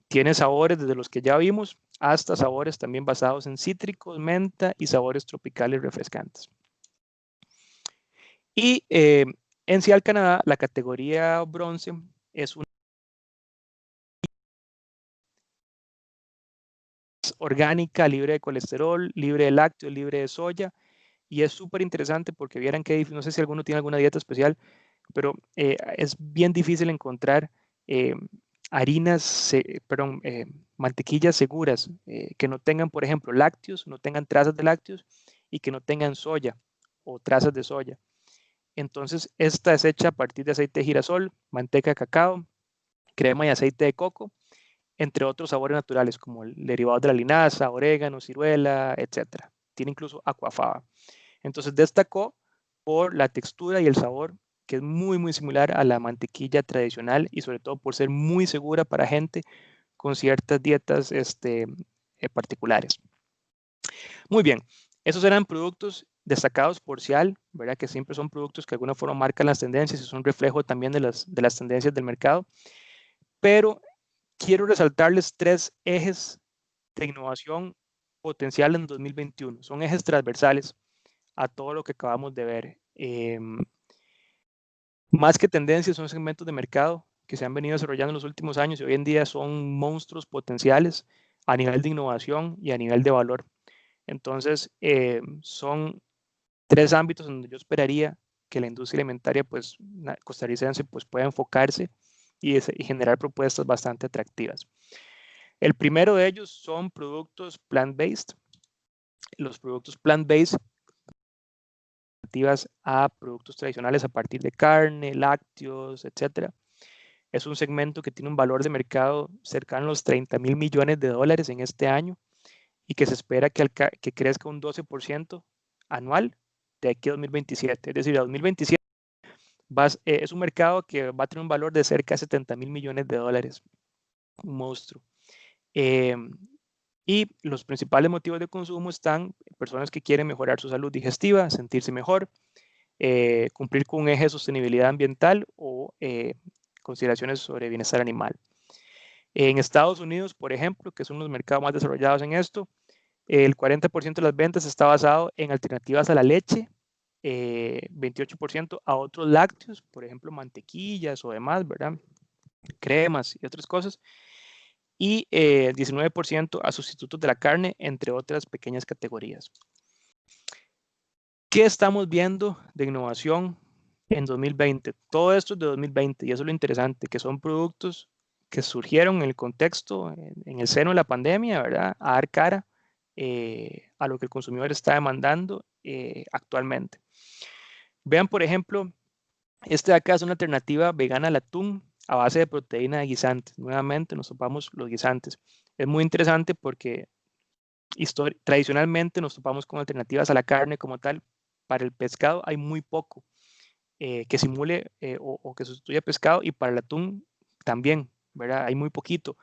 Tiene sabores desde los que ya vimos hasta sabores también basados en cítricos, menta y sabores tropicales refrescantes. Y en Cial Canadá, la categoría bronce es una orgánica, libre de colesterol, libre de lácteos, libre de soya. Y es súper interesante porque vieran que, no sé si alguno tiene alguna dieta especial, pero es bien difícil encontrar mantequillas seguras que no tengan, por ejemplo, lácteos, no tengan trazas de lácteos y que no tengan soya o trazas de soya. Entonces, esta es hecha a partir de aceite de girasol, manteca de cacao, crema y aceite de coco, entre otros sabores naturales como el derivado de la linaza, orégano, ciruela, etc. Tiene incluso aquafaba. Entonces, destacó por la textura y el sabor, que es muy, muy similar a la mantequilla tradicional y sobre todo por ser muy segura para gente con ciertas dietas particulares. Muy bien, esos eran productos destacados por Cial, ¿verdad? Que siempre son productos que de alguna forma marcan las tendencias y son reflejo también de las tendencias del mercado. Pero quiero resaltarles 3 ejes de innovación potencial en 2021. Son ejes transversales a todo lo que acabamos de ver. Más que tendencias, son segmentos de mercado que se han venido desarrollando en los últimos años y hoy en día son monstruos potenciales a nivel de innovación y a nivel de valor. Entonces, son tres ámbitos donde yo esperaría que la industria alimentaria pues, costarricense pues, pueda enfocarse y generar propuestas bastante atractivas. El primero de ellos son productos plant-based. Los productos plant-based alternativas a productos tradicionales a partir de carne, lácteos, etcétera. Es un segmento que tiene un valor de mercado cercano a los 30 mil millones de dólares en este año y que se espera que crezca un 12% anual de aquí a 2027. Es decir, a 2027 es un mercado que va a tener un valor de cerca de 70 mil millones de dólares. Un monstruo. Y los principales motivos de consumo están personas que quieren mejorar su salud digestiva, sentirse mejor, cumplir con un eje de sostenibilidad ambiental o consideraciones sobre bienestar animal. En Estados Unidos, por ejemplo, que son los mercados más desarrollados en esto, el 40% de las ventas está basado en alternativas a la leche, 28% a otros lácteos, por ejemplo, mantequillas o demás, ¿verdad? Cremas y otras cosas, y 19% a sustitutos de la carne, entre otras pequeñas categorías. ¿Qué estamos viendo de innovación en 2020? Todo esto es de 2020 y eso es lo interesante, que son productos que surgieron en el contexto, en el seno de la pandemia, ¿verdad? A dar cara a lo que el consumidor está demandando actualmente. Vean, por ejemplo, este de acá es una alternativa vegana al atún a base de proteína de guisantes. Nuevamente nos topamos los guisantes. Es muy interesante porque tradicionalmente nos topamos con alternativas a la carne como tal. Para el pescado hay muy poco que simule o que sustituya pescado, y para el atún también, ¿verdad? Hay muy poquito.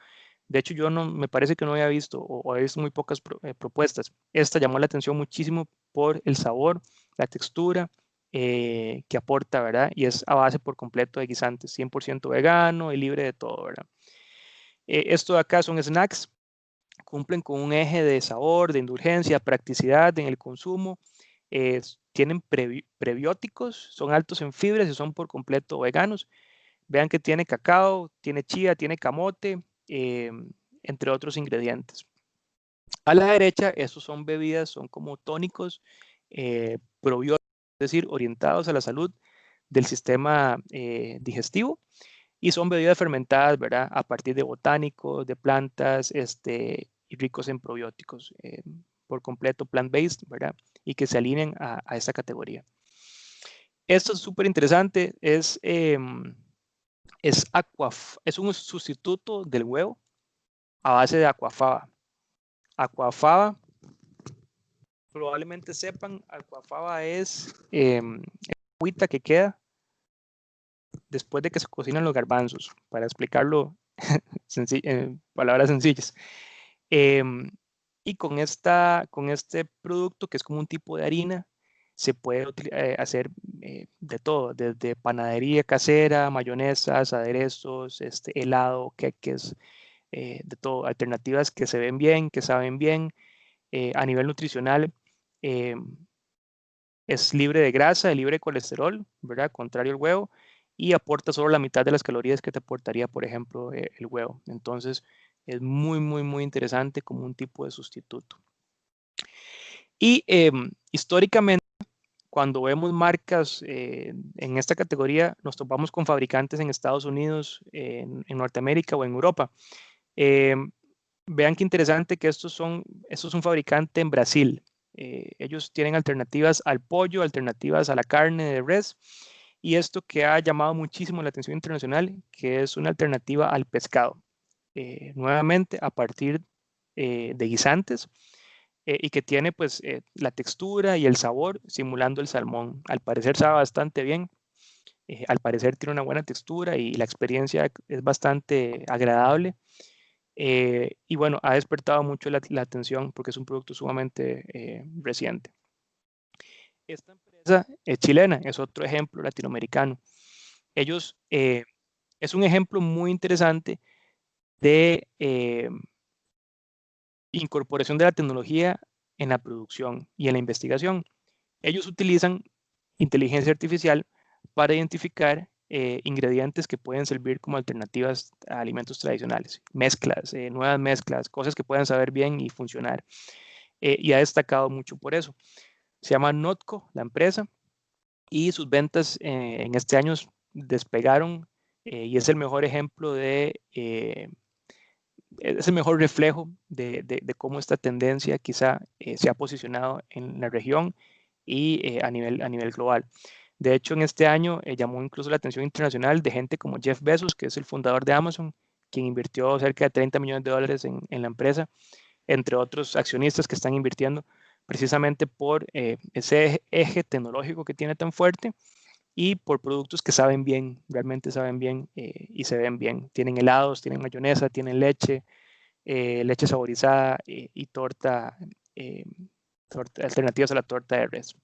De hecho, yo no, me parece que no había visto o he visto muy pocas propuestas. Esta llamó la atención muchísimo por el sabor, la textura que aporta, ¿verdad? Y es a base por completo de guisantes, 100% vegano y libre de todo, ¿verdad? Esto de acá son snacks, cumplen con un eje de sabor, de indulgencia, practicidad en el consumo. Tienen prebióticos, son altos en fibras y son por completo veganos. Vean que tiene cacao, tiene chía, tiene camote, entre otros ingredientes. A la derecha, estos son bebidas, son como tónicos probióticos, es decir, orientados a la salud del sistema digestivo, y son bebidas fermentadas, ¿verdad? A partir de botánicos, de plantas, y ricos en probióticos, por completo plant-based, ¿verdad? Y que se alineen a esta categoría. Esto es súper interesante, es un sustituto del huevo a base de aquafaba. Aquafaba, probablemente sepan, aquafaba es agüita que queda después de que se cocinan los garbanzos, para explicarlo en palabras sencillas. Y con este producto, que es como un tipo de harina, se puede hacer de todo, desde panadería casera, mayonesas, aderezos, helado, queques, de todo, alternativas que se ven bien, que saben bien. A nivel nutricional, es libre de grasa, libre de colesterol, ¿verdad? Contrario al huevo, y aporta solo la mitad de las calorías que te aportaría, por ejemplo, el huevo. Entonces, es muy, muy, muy interesante como un tipo de sustituto. Y históricamente, cuando vemos marcas en esta categoría, nos topamos con fabricantes en Estados Unidos, en Norteamérica o en Europa. Vean qué interesante que esto es un fabricante en Brasil. Ellos tienen alternativas al pollo, alternativas a la carne de res, y esto que ha llamado muchísimo la atención internacional, que es una alternativa al pescado. Nuevamente, a partir de guisantes, y que tiene pues la textura y el sabor simulando el salmón. Al parecer sabe bastante bien, al parecer tiene una buena textura y la experiencia es bastante agradable. Y bueno, ha despertado mucho la atención porque es un producto sumamente reciente. Esta empresa es chilena, es otro ejemplo latinoamericano. Ellos, es un ejemplo muy interesante de incorporación de la tecnología en la producción y en la investigación. Ellos utilizan inteligencia artificial para identificar ingredientes que pueden servir como alternativas a alimentos tradicionales, mezclas, nuevas mezclas, cosas que puedan saber bien y funcionar. Y ha destacado mucho por eso. Se llama Notco, la empresa, y sus ventas en este año despegaron y es el mejor ejemplo es el mejor reflejo de cómo esta tendencia quizá se ha posicionado en la región y a nivel global. De hecho, en este año llamó incluso la atención internacional de gente como Jeff Bezos, que es el fundador de Amazon, quien invirtió cerca de $30 millones en la empresa, entre otros accionistas que están invirtiendo precisamente por ese eje tecnológico que tiene tan fuerte y por productos que saben bien, realmente saben bien y se ven bien. Tienen helados, tienen mayonesa, tienen leche, leche saborizada y eh, alternativas a la torta de res.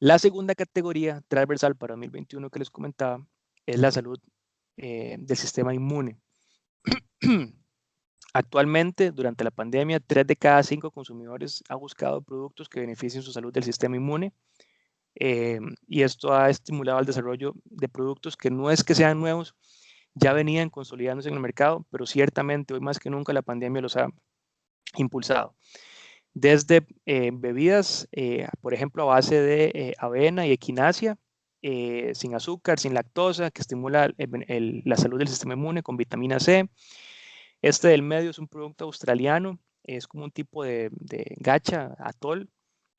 La segunda categoría transversal para 2021 que les comentaba es la salud del sistema inmune. Actualmente, durante la pandemia, 3 de cada 5 consumidores ha buscado productos que beneficien su salud del sistema inmune. Y esto ha estimulado el desarrollo de productos que no es que sean nuevos, ya venían consolidándose en el mercado, pero ciertamente hoy más que nunca la pandemia los ha impulsado. Desde bebidas, por ejemplo, a base de avena y equinacia, sin azúcar, sin lactosa, que estimula la salud del sistema inmune con vitamina C. Este del medio es un producto australiano, es como un tipo de gacha, atol,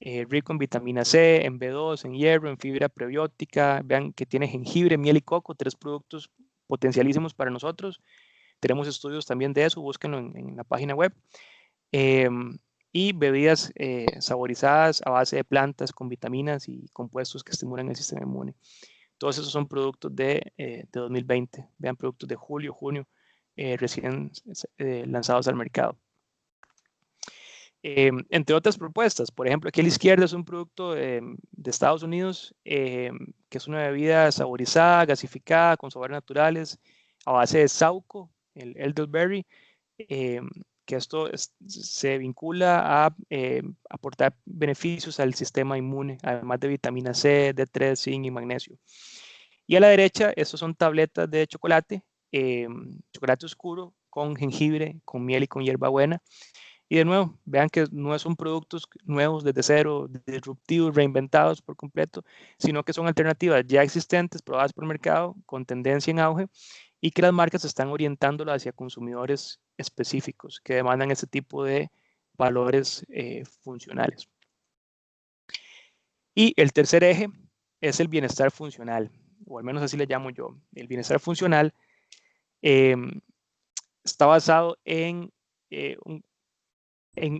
rico en vitamina C, en B2, en hierro, en fibra prebiótica. Vean que tiene jengibre, miel y coco, 3 productos potencialísimos para nosotros. Tenemos estudios también de eso, búsquenlo en la página web. Y bebidas saborizadas a base de plantas con vitaminas y compuestos que estimulan el sistema inmune. Todos esos son productos de 2020. Vean productos de julio, junio, recién lanzados al mercado. Entre otras propuestas, por ejemplo, aquí a la izquierda es un producto de Estados Unidos que es una bebida saborizada, gasificada, con sabores naturales, a base de saúco, el elderberry, que esto se vincula a aportar beneficios al sistema inmune, además de vitamina C, D3, zinc y magnesio. Y a la derecha, estos son tabletas de chocolate, chocolate oscuro con jengibre, con miel y con hierbabuena. Y de nuevo, vean que no son productos nuevos desde cero, disruptivos, reinventados por completo, sino que son alternativas ya existentes, probadas por el mercado, con tendencia en auge, y que las marcas están orientándolo hacia consumidores específicos que demandan este tipo de valores funcionales. Y el tercer eje es el bienestar funcional, o al menos así le llamo yo. El bienestar funcional está basado en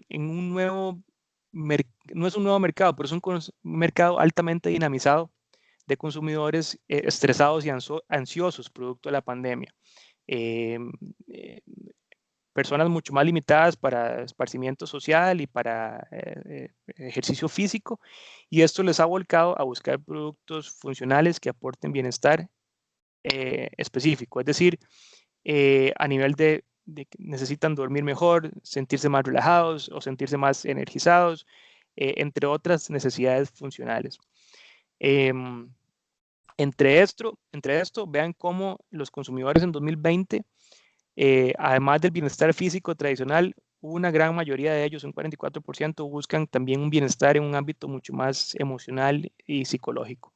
un nuevo, no es un nuevo mercado, pero es un mercado altamente dinamizado de consumidores estresados y ansiosos producto de la pandemia. Personas mucho más limitadas para esparcimiento social y para ejercicio físico, y esto les ha volcado a buscar productos funcionales que aporten bienestar específico, es decir, a nivel de que necesitan dormir mejor, sentirse más relajados o sentirse más energizados, entre otras necesidades funcionales. Entre esto, vean cómo los consumidores en 2020, además del bienestar físico tradicional, una gran mayoría de ellos, un 44%, buscan también un bienestar en un ámbito mucho más emocional y psicológico.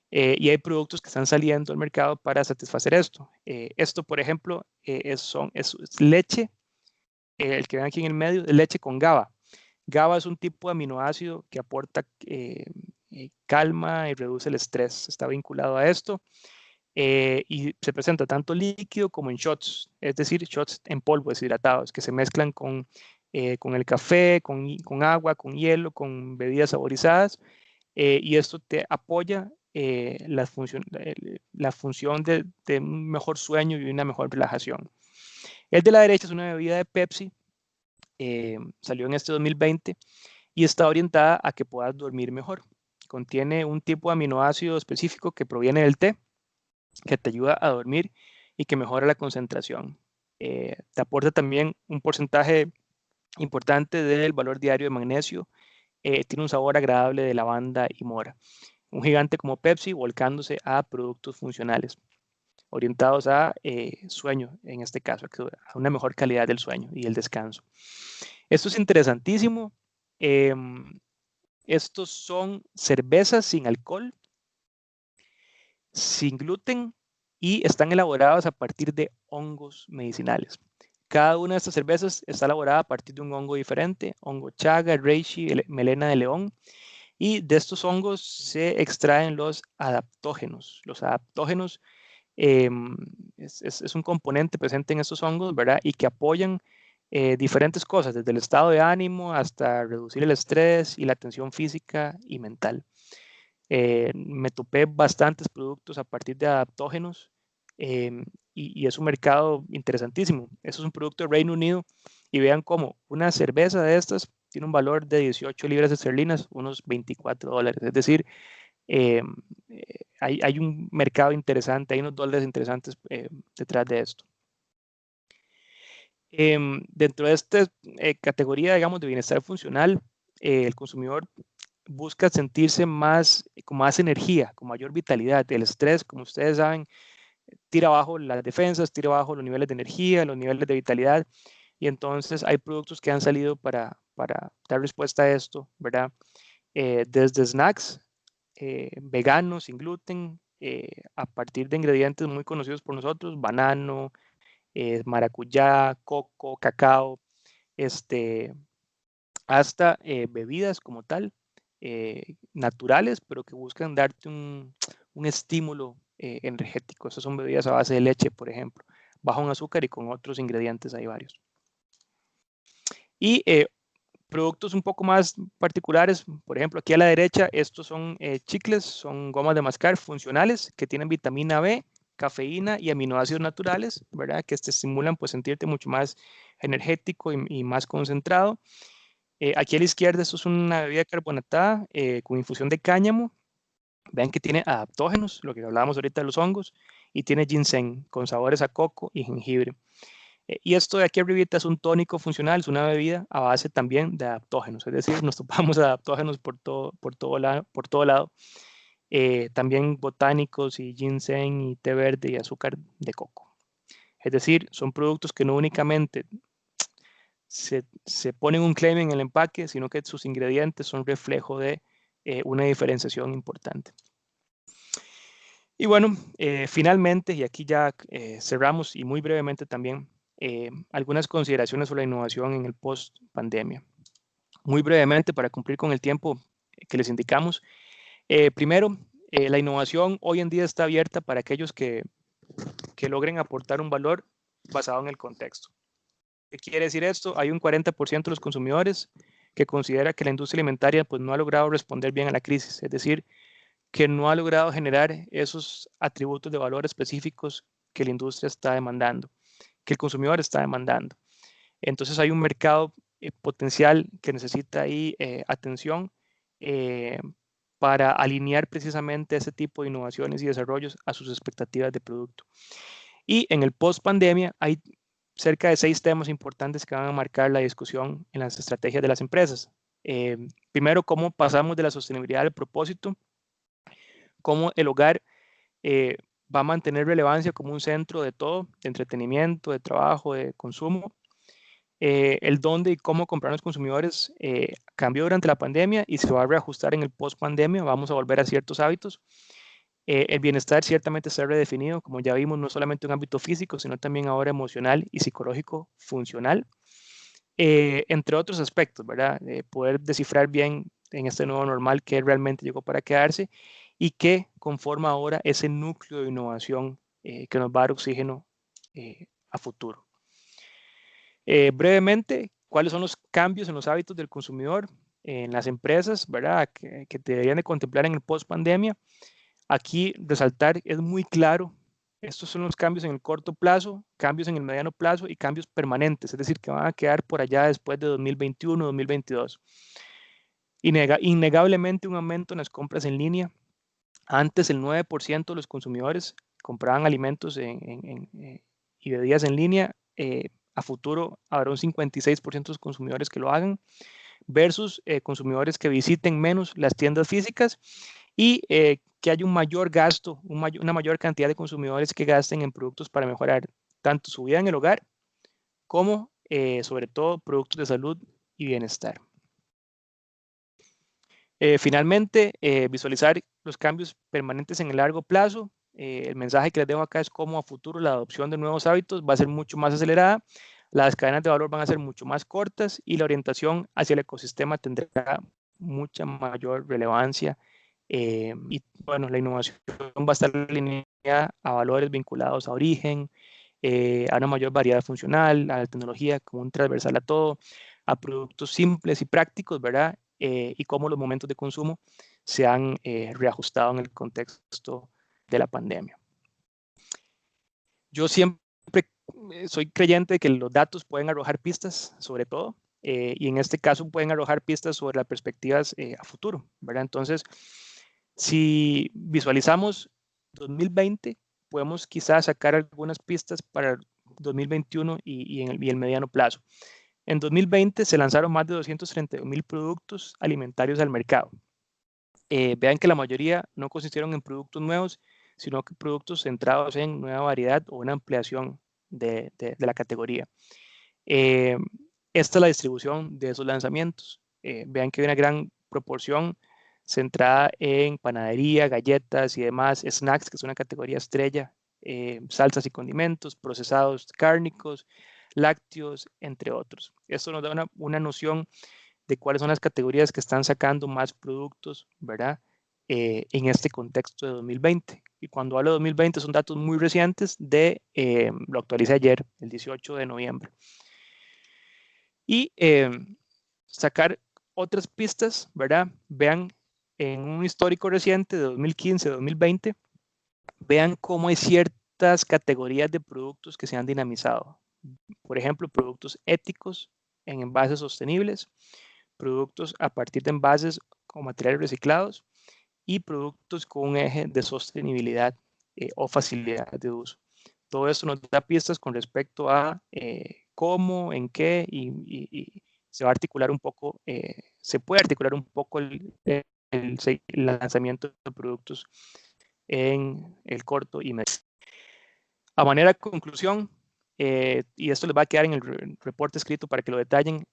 Y hay productos que están saliendo al mercado para satisfacer esto. Esto, por ejemplo, es leche, el que ven aquí en el medio, es leche con GABA. GABA es un tipo de aminoácido que aporta calma y reduce el estrés. Está vinculado a esto y se presenta tanto líquido como en shots, es decir, shots en polvo deshidratados que se mezclan con el café, con agua, con hielo, con bebidas saborizadas. Y esto te apoya la función de un mejor sueño y una mejor relajación. El de la derecha es una bebida de Pepsi, salió en este 2020 y está orientada a que puedas dormir mejor. Contiene un tipo de aminoácido específico que proviene del té, que te ayuda a dormir y que mejora la concentración. Te aporta también un porcentaje importante del valor diario de magnesio tiene un sabor agradable de lavanda y mora. Un gigante como Pepsi volcándose a productos funcionales, orientados a sueño, en este caso, a una mejor calidad del sueño y el descanso. Esto es interesantísimo. Estos son cervezas sin alcohol, sin gluten y están elaboradas a partir de hongos medicinales. Cada una de estas cervezas está elaborada a partir de un hongo diferente, hongo chaga, reishi, melena de león, y de estos hongos se extraen los adaptógenos. Los adaptógenos es un componente presente en estos hongos, ¿verdad? Y que apoyan diferentes cosas, desde el estado de ánimo hasta reducir el estrés y la tensión física y mental. Me topé bastantes productos a partir de adaptógenos y es un mercado interesantísimo. Eso es un producto de Reino Unido y vean cómo una cerveza de estas tiene un valor de 18 libras esterlinas, unos $24. Es decir, hay un mercado interesante, hay unos dólares interesantes detrás de esto. Dentro de esta categoría, digamos, de bienestar funcional, el consumidor busca sentirse con más energía, con mayor vitalidad. El estrés, como ustedes saben, tira abajo las defensas, tira abajo los niveles de energía, los niveles de vitalidad. Y entonces hay productos que han salido para dar respuesta a esto, ¿verdad? Desde snacks veganos, sin gluten, a partir de ingredientes muy conocidos por nosotros, banano, maracuyá, coco, cacao, hasta bebidas como tal, naturales, pero que buscan darte un estímulo energético. Estas son bebidas a base de leche, por ejemplo, bajo en azúcar y con otros ingredientes, hay varios. Y productos un poco más particulares, por ejemplo, aquí a la derecha, estos son chicles, son gomas de mascar funcionales que tienen vitamina B, cafeína y aminoácidos naturales, ¿verdad? Que te estimulan pues sentirte mucho más energético y más concentrado. Aquí a la izquierda, esto es una bebida carbonatada con infusión de cáñamo. Vean que tiene adaptógenos, lo que hablábamos ahorita de los hongos, y tiene ginseng con sabores a coco y jengibre. Y esto de aquí arribita es un tónico funcional, es una bebida a base también de adaptógenos, es decir, nos topamos adaptógenos por todo lado. También botánicos y ginseng y té verde y azúcar de coco. Es decir, son productos que no únicamente se ponen un claim en el empaque, sino que sus ingredientes son reflejo de una diferenciación importante. Y bueno, finalmente, y aquí ya cerramos y muy brevemente también, algunas consideraciones sobre la innovación en el post-pandemia. Muy brevemente, para cumplir con el tiempo que les indicamos. Primero, la innovación hoy en día está abierta para aquellos que logren aportar un valor basado en el contexto. ¿Qué quiere decir esto? Hay un 40% de los consumidores que considera que la industria alimentaria pues, no ha logrado responder bien a la crisis, es decir, que no ha logrado generar esos atributos de valor específicos que la industria está demandando, que el consumidor está demandando. Entonces hay un mercado potencial que necesita ahí atención para alinear precisamente ese tipo de innovaciones y desarrollos a sus expectativas de producto. Y en el post-pandemia hay cerca de 6 temas importantes que van a marcar la discusión en las estrategias de las empresas. Primero, cómo pasamos de la sostenibilidad al propósito, cómo el hogar va a mantener relevancia como un centro de todo, de entretenimiento, de trabajo, de consumo. El dónde y cómo comprar los consumidores cambió durante la pandemia y se va a reajustar en el post-pandemia. Vamos a volver a ciertos hábitos. El bienestar ciertamente está redefinido, como ya vimos, no solamente un ámbito físico, sino también ahora emocional y psicológico funcional, entre otros aspectos, ¿verdad? Poder descifrar bien en este nuevo normal qué realmente llegó para quedarse y qué conforma ahora ese núcleo de innovación que nos va a dar oxígeno a futuro. Brevemente, ¿cuáles son los cambios en los hábitos del consumidor en las empresas, ¿verdad? Que deberían de contemplar en el post-pandemia? Aquí resaltar, es muy claro, estos son los cambios en el corto plazo, cambios en el mediano plazo y cambios permanentes, es decir, que van a quedar por allá después de 2021, 2022. Innegablemente un aumento en las compras en línea. Antes el 9% de los consumidores compraban alimentos y bebidas en línea. A futuro habrá un 56% de los consumidores que lo hagan. versus consumidores que visiten menos las tiendas físicas y que haya un mayor gasto, una mayor cantidad de consumidores que gasten en productos para mejorar tanto su vida en el hogar como sobre todo productos de salud y bienestar. Finalmente, visualizar los cambios permanentes en el largo plazo. El mensaje que les dejo acá es cómo a futuro la adopción de nuevos hábitos va a ser mucho más acelerada, las cadenas de valor van a ser mucho más cortas y la orientación hacia el ecosistema tendrá mucha mayor relevancia. Y bueno, la innovación va a estar alineada a valores vinculados a origen, a una mayor variedad funcional, a la tecnología como un transversal a todo, a productos simples y prácticos, ¿verdad? Y cómo los momentos de consumo se han reajustado en el contexto de la pandemia. Yo siempre soy creyente de que los datos pueden arrojar pistas sobre todo, y en este caso pueden arrojar pistas sobre las perspectivas a futuro, ¿verdad? Entonces, si visualizamos 2020, podemos quizás sacar algunas pistas para 2021 y el mediano plazo. En 2020 se lanzaron más de 232,000 productos alimentarios al mercado. Vean que la mayoría no consistieron en productos nuevos, sino que productos centrados en nueva variedad o una ampliación de la categoría. Esta es la distribución de esos lanzamientos. Vean que hay una gran proporción centrada en panadería, galletas y demás, snacks, que es una categoría estrella, salsas y condimentos, procesados cárnicos, lácteos, entre otros. Esto nos da una noción de cuáles son las categorías que están sacando más productos, ¿verdad? En este contexto de 2020. Y cuando hablo de 2020 son datos muy recientes lo actualicé ayer, el 18 de noviembre. Y sacar otras pistas, ¿verdad? Vean en un histórico reciente de 2015-2020, vean cómo hay ciertas categorías de productos que se han dinamizado. Por ejemplo, productos éticos en envases sostenibles, productos a partir de envases con materiales reciclados y productos con un eje de sostenibilidad o facilidad de uso. Todo esto nos da pistas con respecto a cómo, en qué y se va a articular un poco, se puede articular un poco el lanzamiento de productos en el corto y medio. A manera de conclusión, y esto les va a quedar en el reporte escrito para que lo detallen,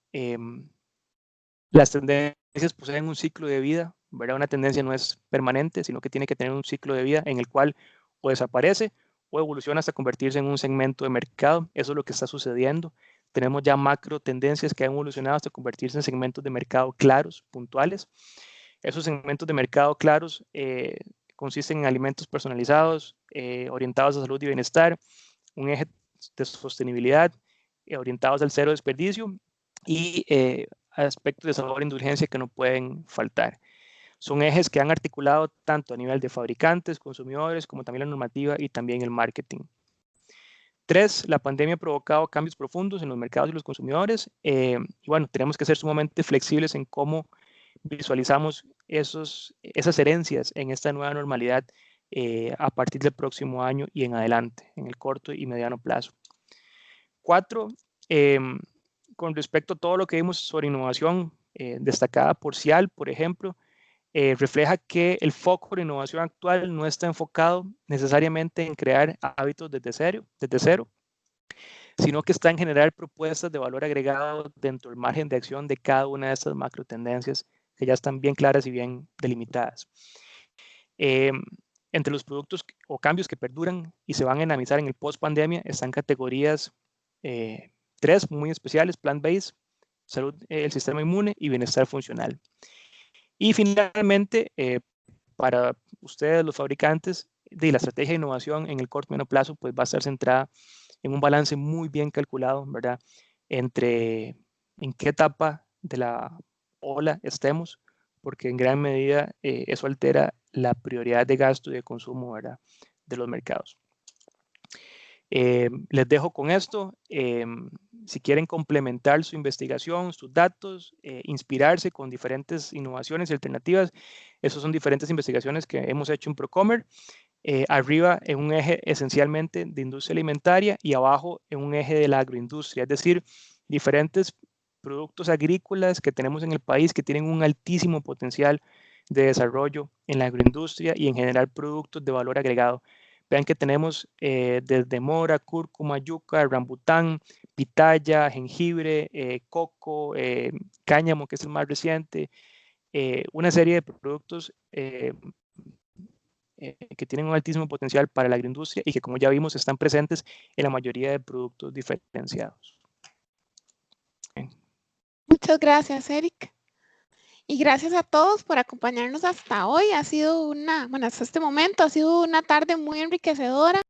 las tendencias poseen un ciclo de vida, ¿verdad? Una tendencia no es permanente, sino que tiene que tener un ciclo de vida en el cual o desaparece o evoluciona hasta convertirse en un segmento de mercado. Eso es lo que está sucediendo. Tenemos ya macro tendencias que han evolucionado hasta convertirse en segmentos de mercado claros, puntuales. Esos segmentos de mercado claros consisten en alimentos personalizados, orientados a salud y bienestar, un eje de sostenibilidad, orientados al cero desperdicio y aspectos de sabor e indulgencia que no pueden faltar. Son ejes que han articulado tanto a nivel de fabricantes, consumidores, como también la normativa y también el marketing. 3, la pandemia ha provocado cambios profundos en los mercados y los consumidores. Y bueno, tenemos que ser sumamente flexibles en cómo visualizamos esas herencias en esta nueva normalidad a partir del próximo año y en adelante, en el corto y mediano plazo. 4, con respecto a todo lo que vimos sobre innovación destacada por CIAL, por ejemplo, refleja que el foco de innovación actual no está enfocado necesariamente en crear hábitos desde cero, sino que está en generar propuestas de valor agregado dentro del margen de acción de cada una de estas macro tendencias que ya están bien claras y bien delimitadas. Entre los productos o cambios que perduran y se van a dinamizar en el post-pandemia están categorías 3 muy especiales: plant-based, salud, el sistema inmune y bienestar funcional. Y finalmente, para ustedes, los fabricantes, de la estrategia de innovación en el corto y mediano plazo, pues va a estar centrada en un balance muy bien calculado, ¿verdad? Entre en qué etapa de la ola estemos, porque en gran medida eso altera la prioridad de gasto y de consumo, ¿verdad?, de los mercados. Les dejo con esto. Si quieren complementar su investigación, sus datos, inspirarse con diferentes innovaciones y alternativas, esas son diferentes investigaciones que hemos hecho en Procomer. Arriba en un eje esencialmente de industria alimentaria y abajo en un eje de la agroindustria, es decir, diferentes productos agrícolas que tenemos en el país que tienen un altísimo potencial de desarrollo en la agroindustria y en generar productos de valor agregado. Vean que tenemos desde mora, cúrcuma, yuca, rambután, pitaya, jengibre, coco, cáñamo, que es el más reciente, una serie de productos que tienen un altísimo potencial para la agroindustria y que, como ya vimos, están presentes en la mayoría de productos diferenciados. Muchas gracias, Eric. Y gracias a todos por acompañarnos hasta hoy. Ha sido hasta este momento ha sido una tarde muy enriquecedora.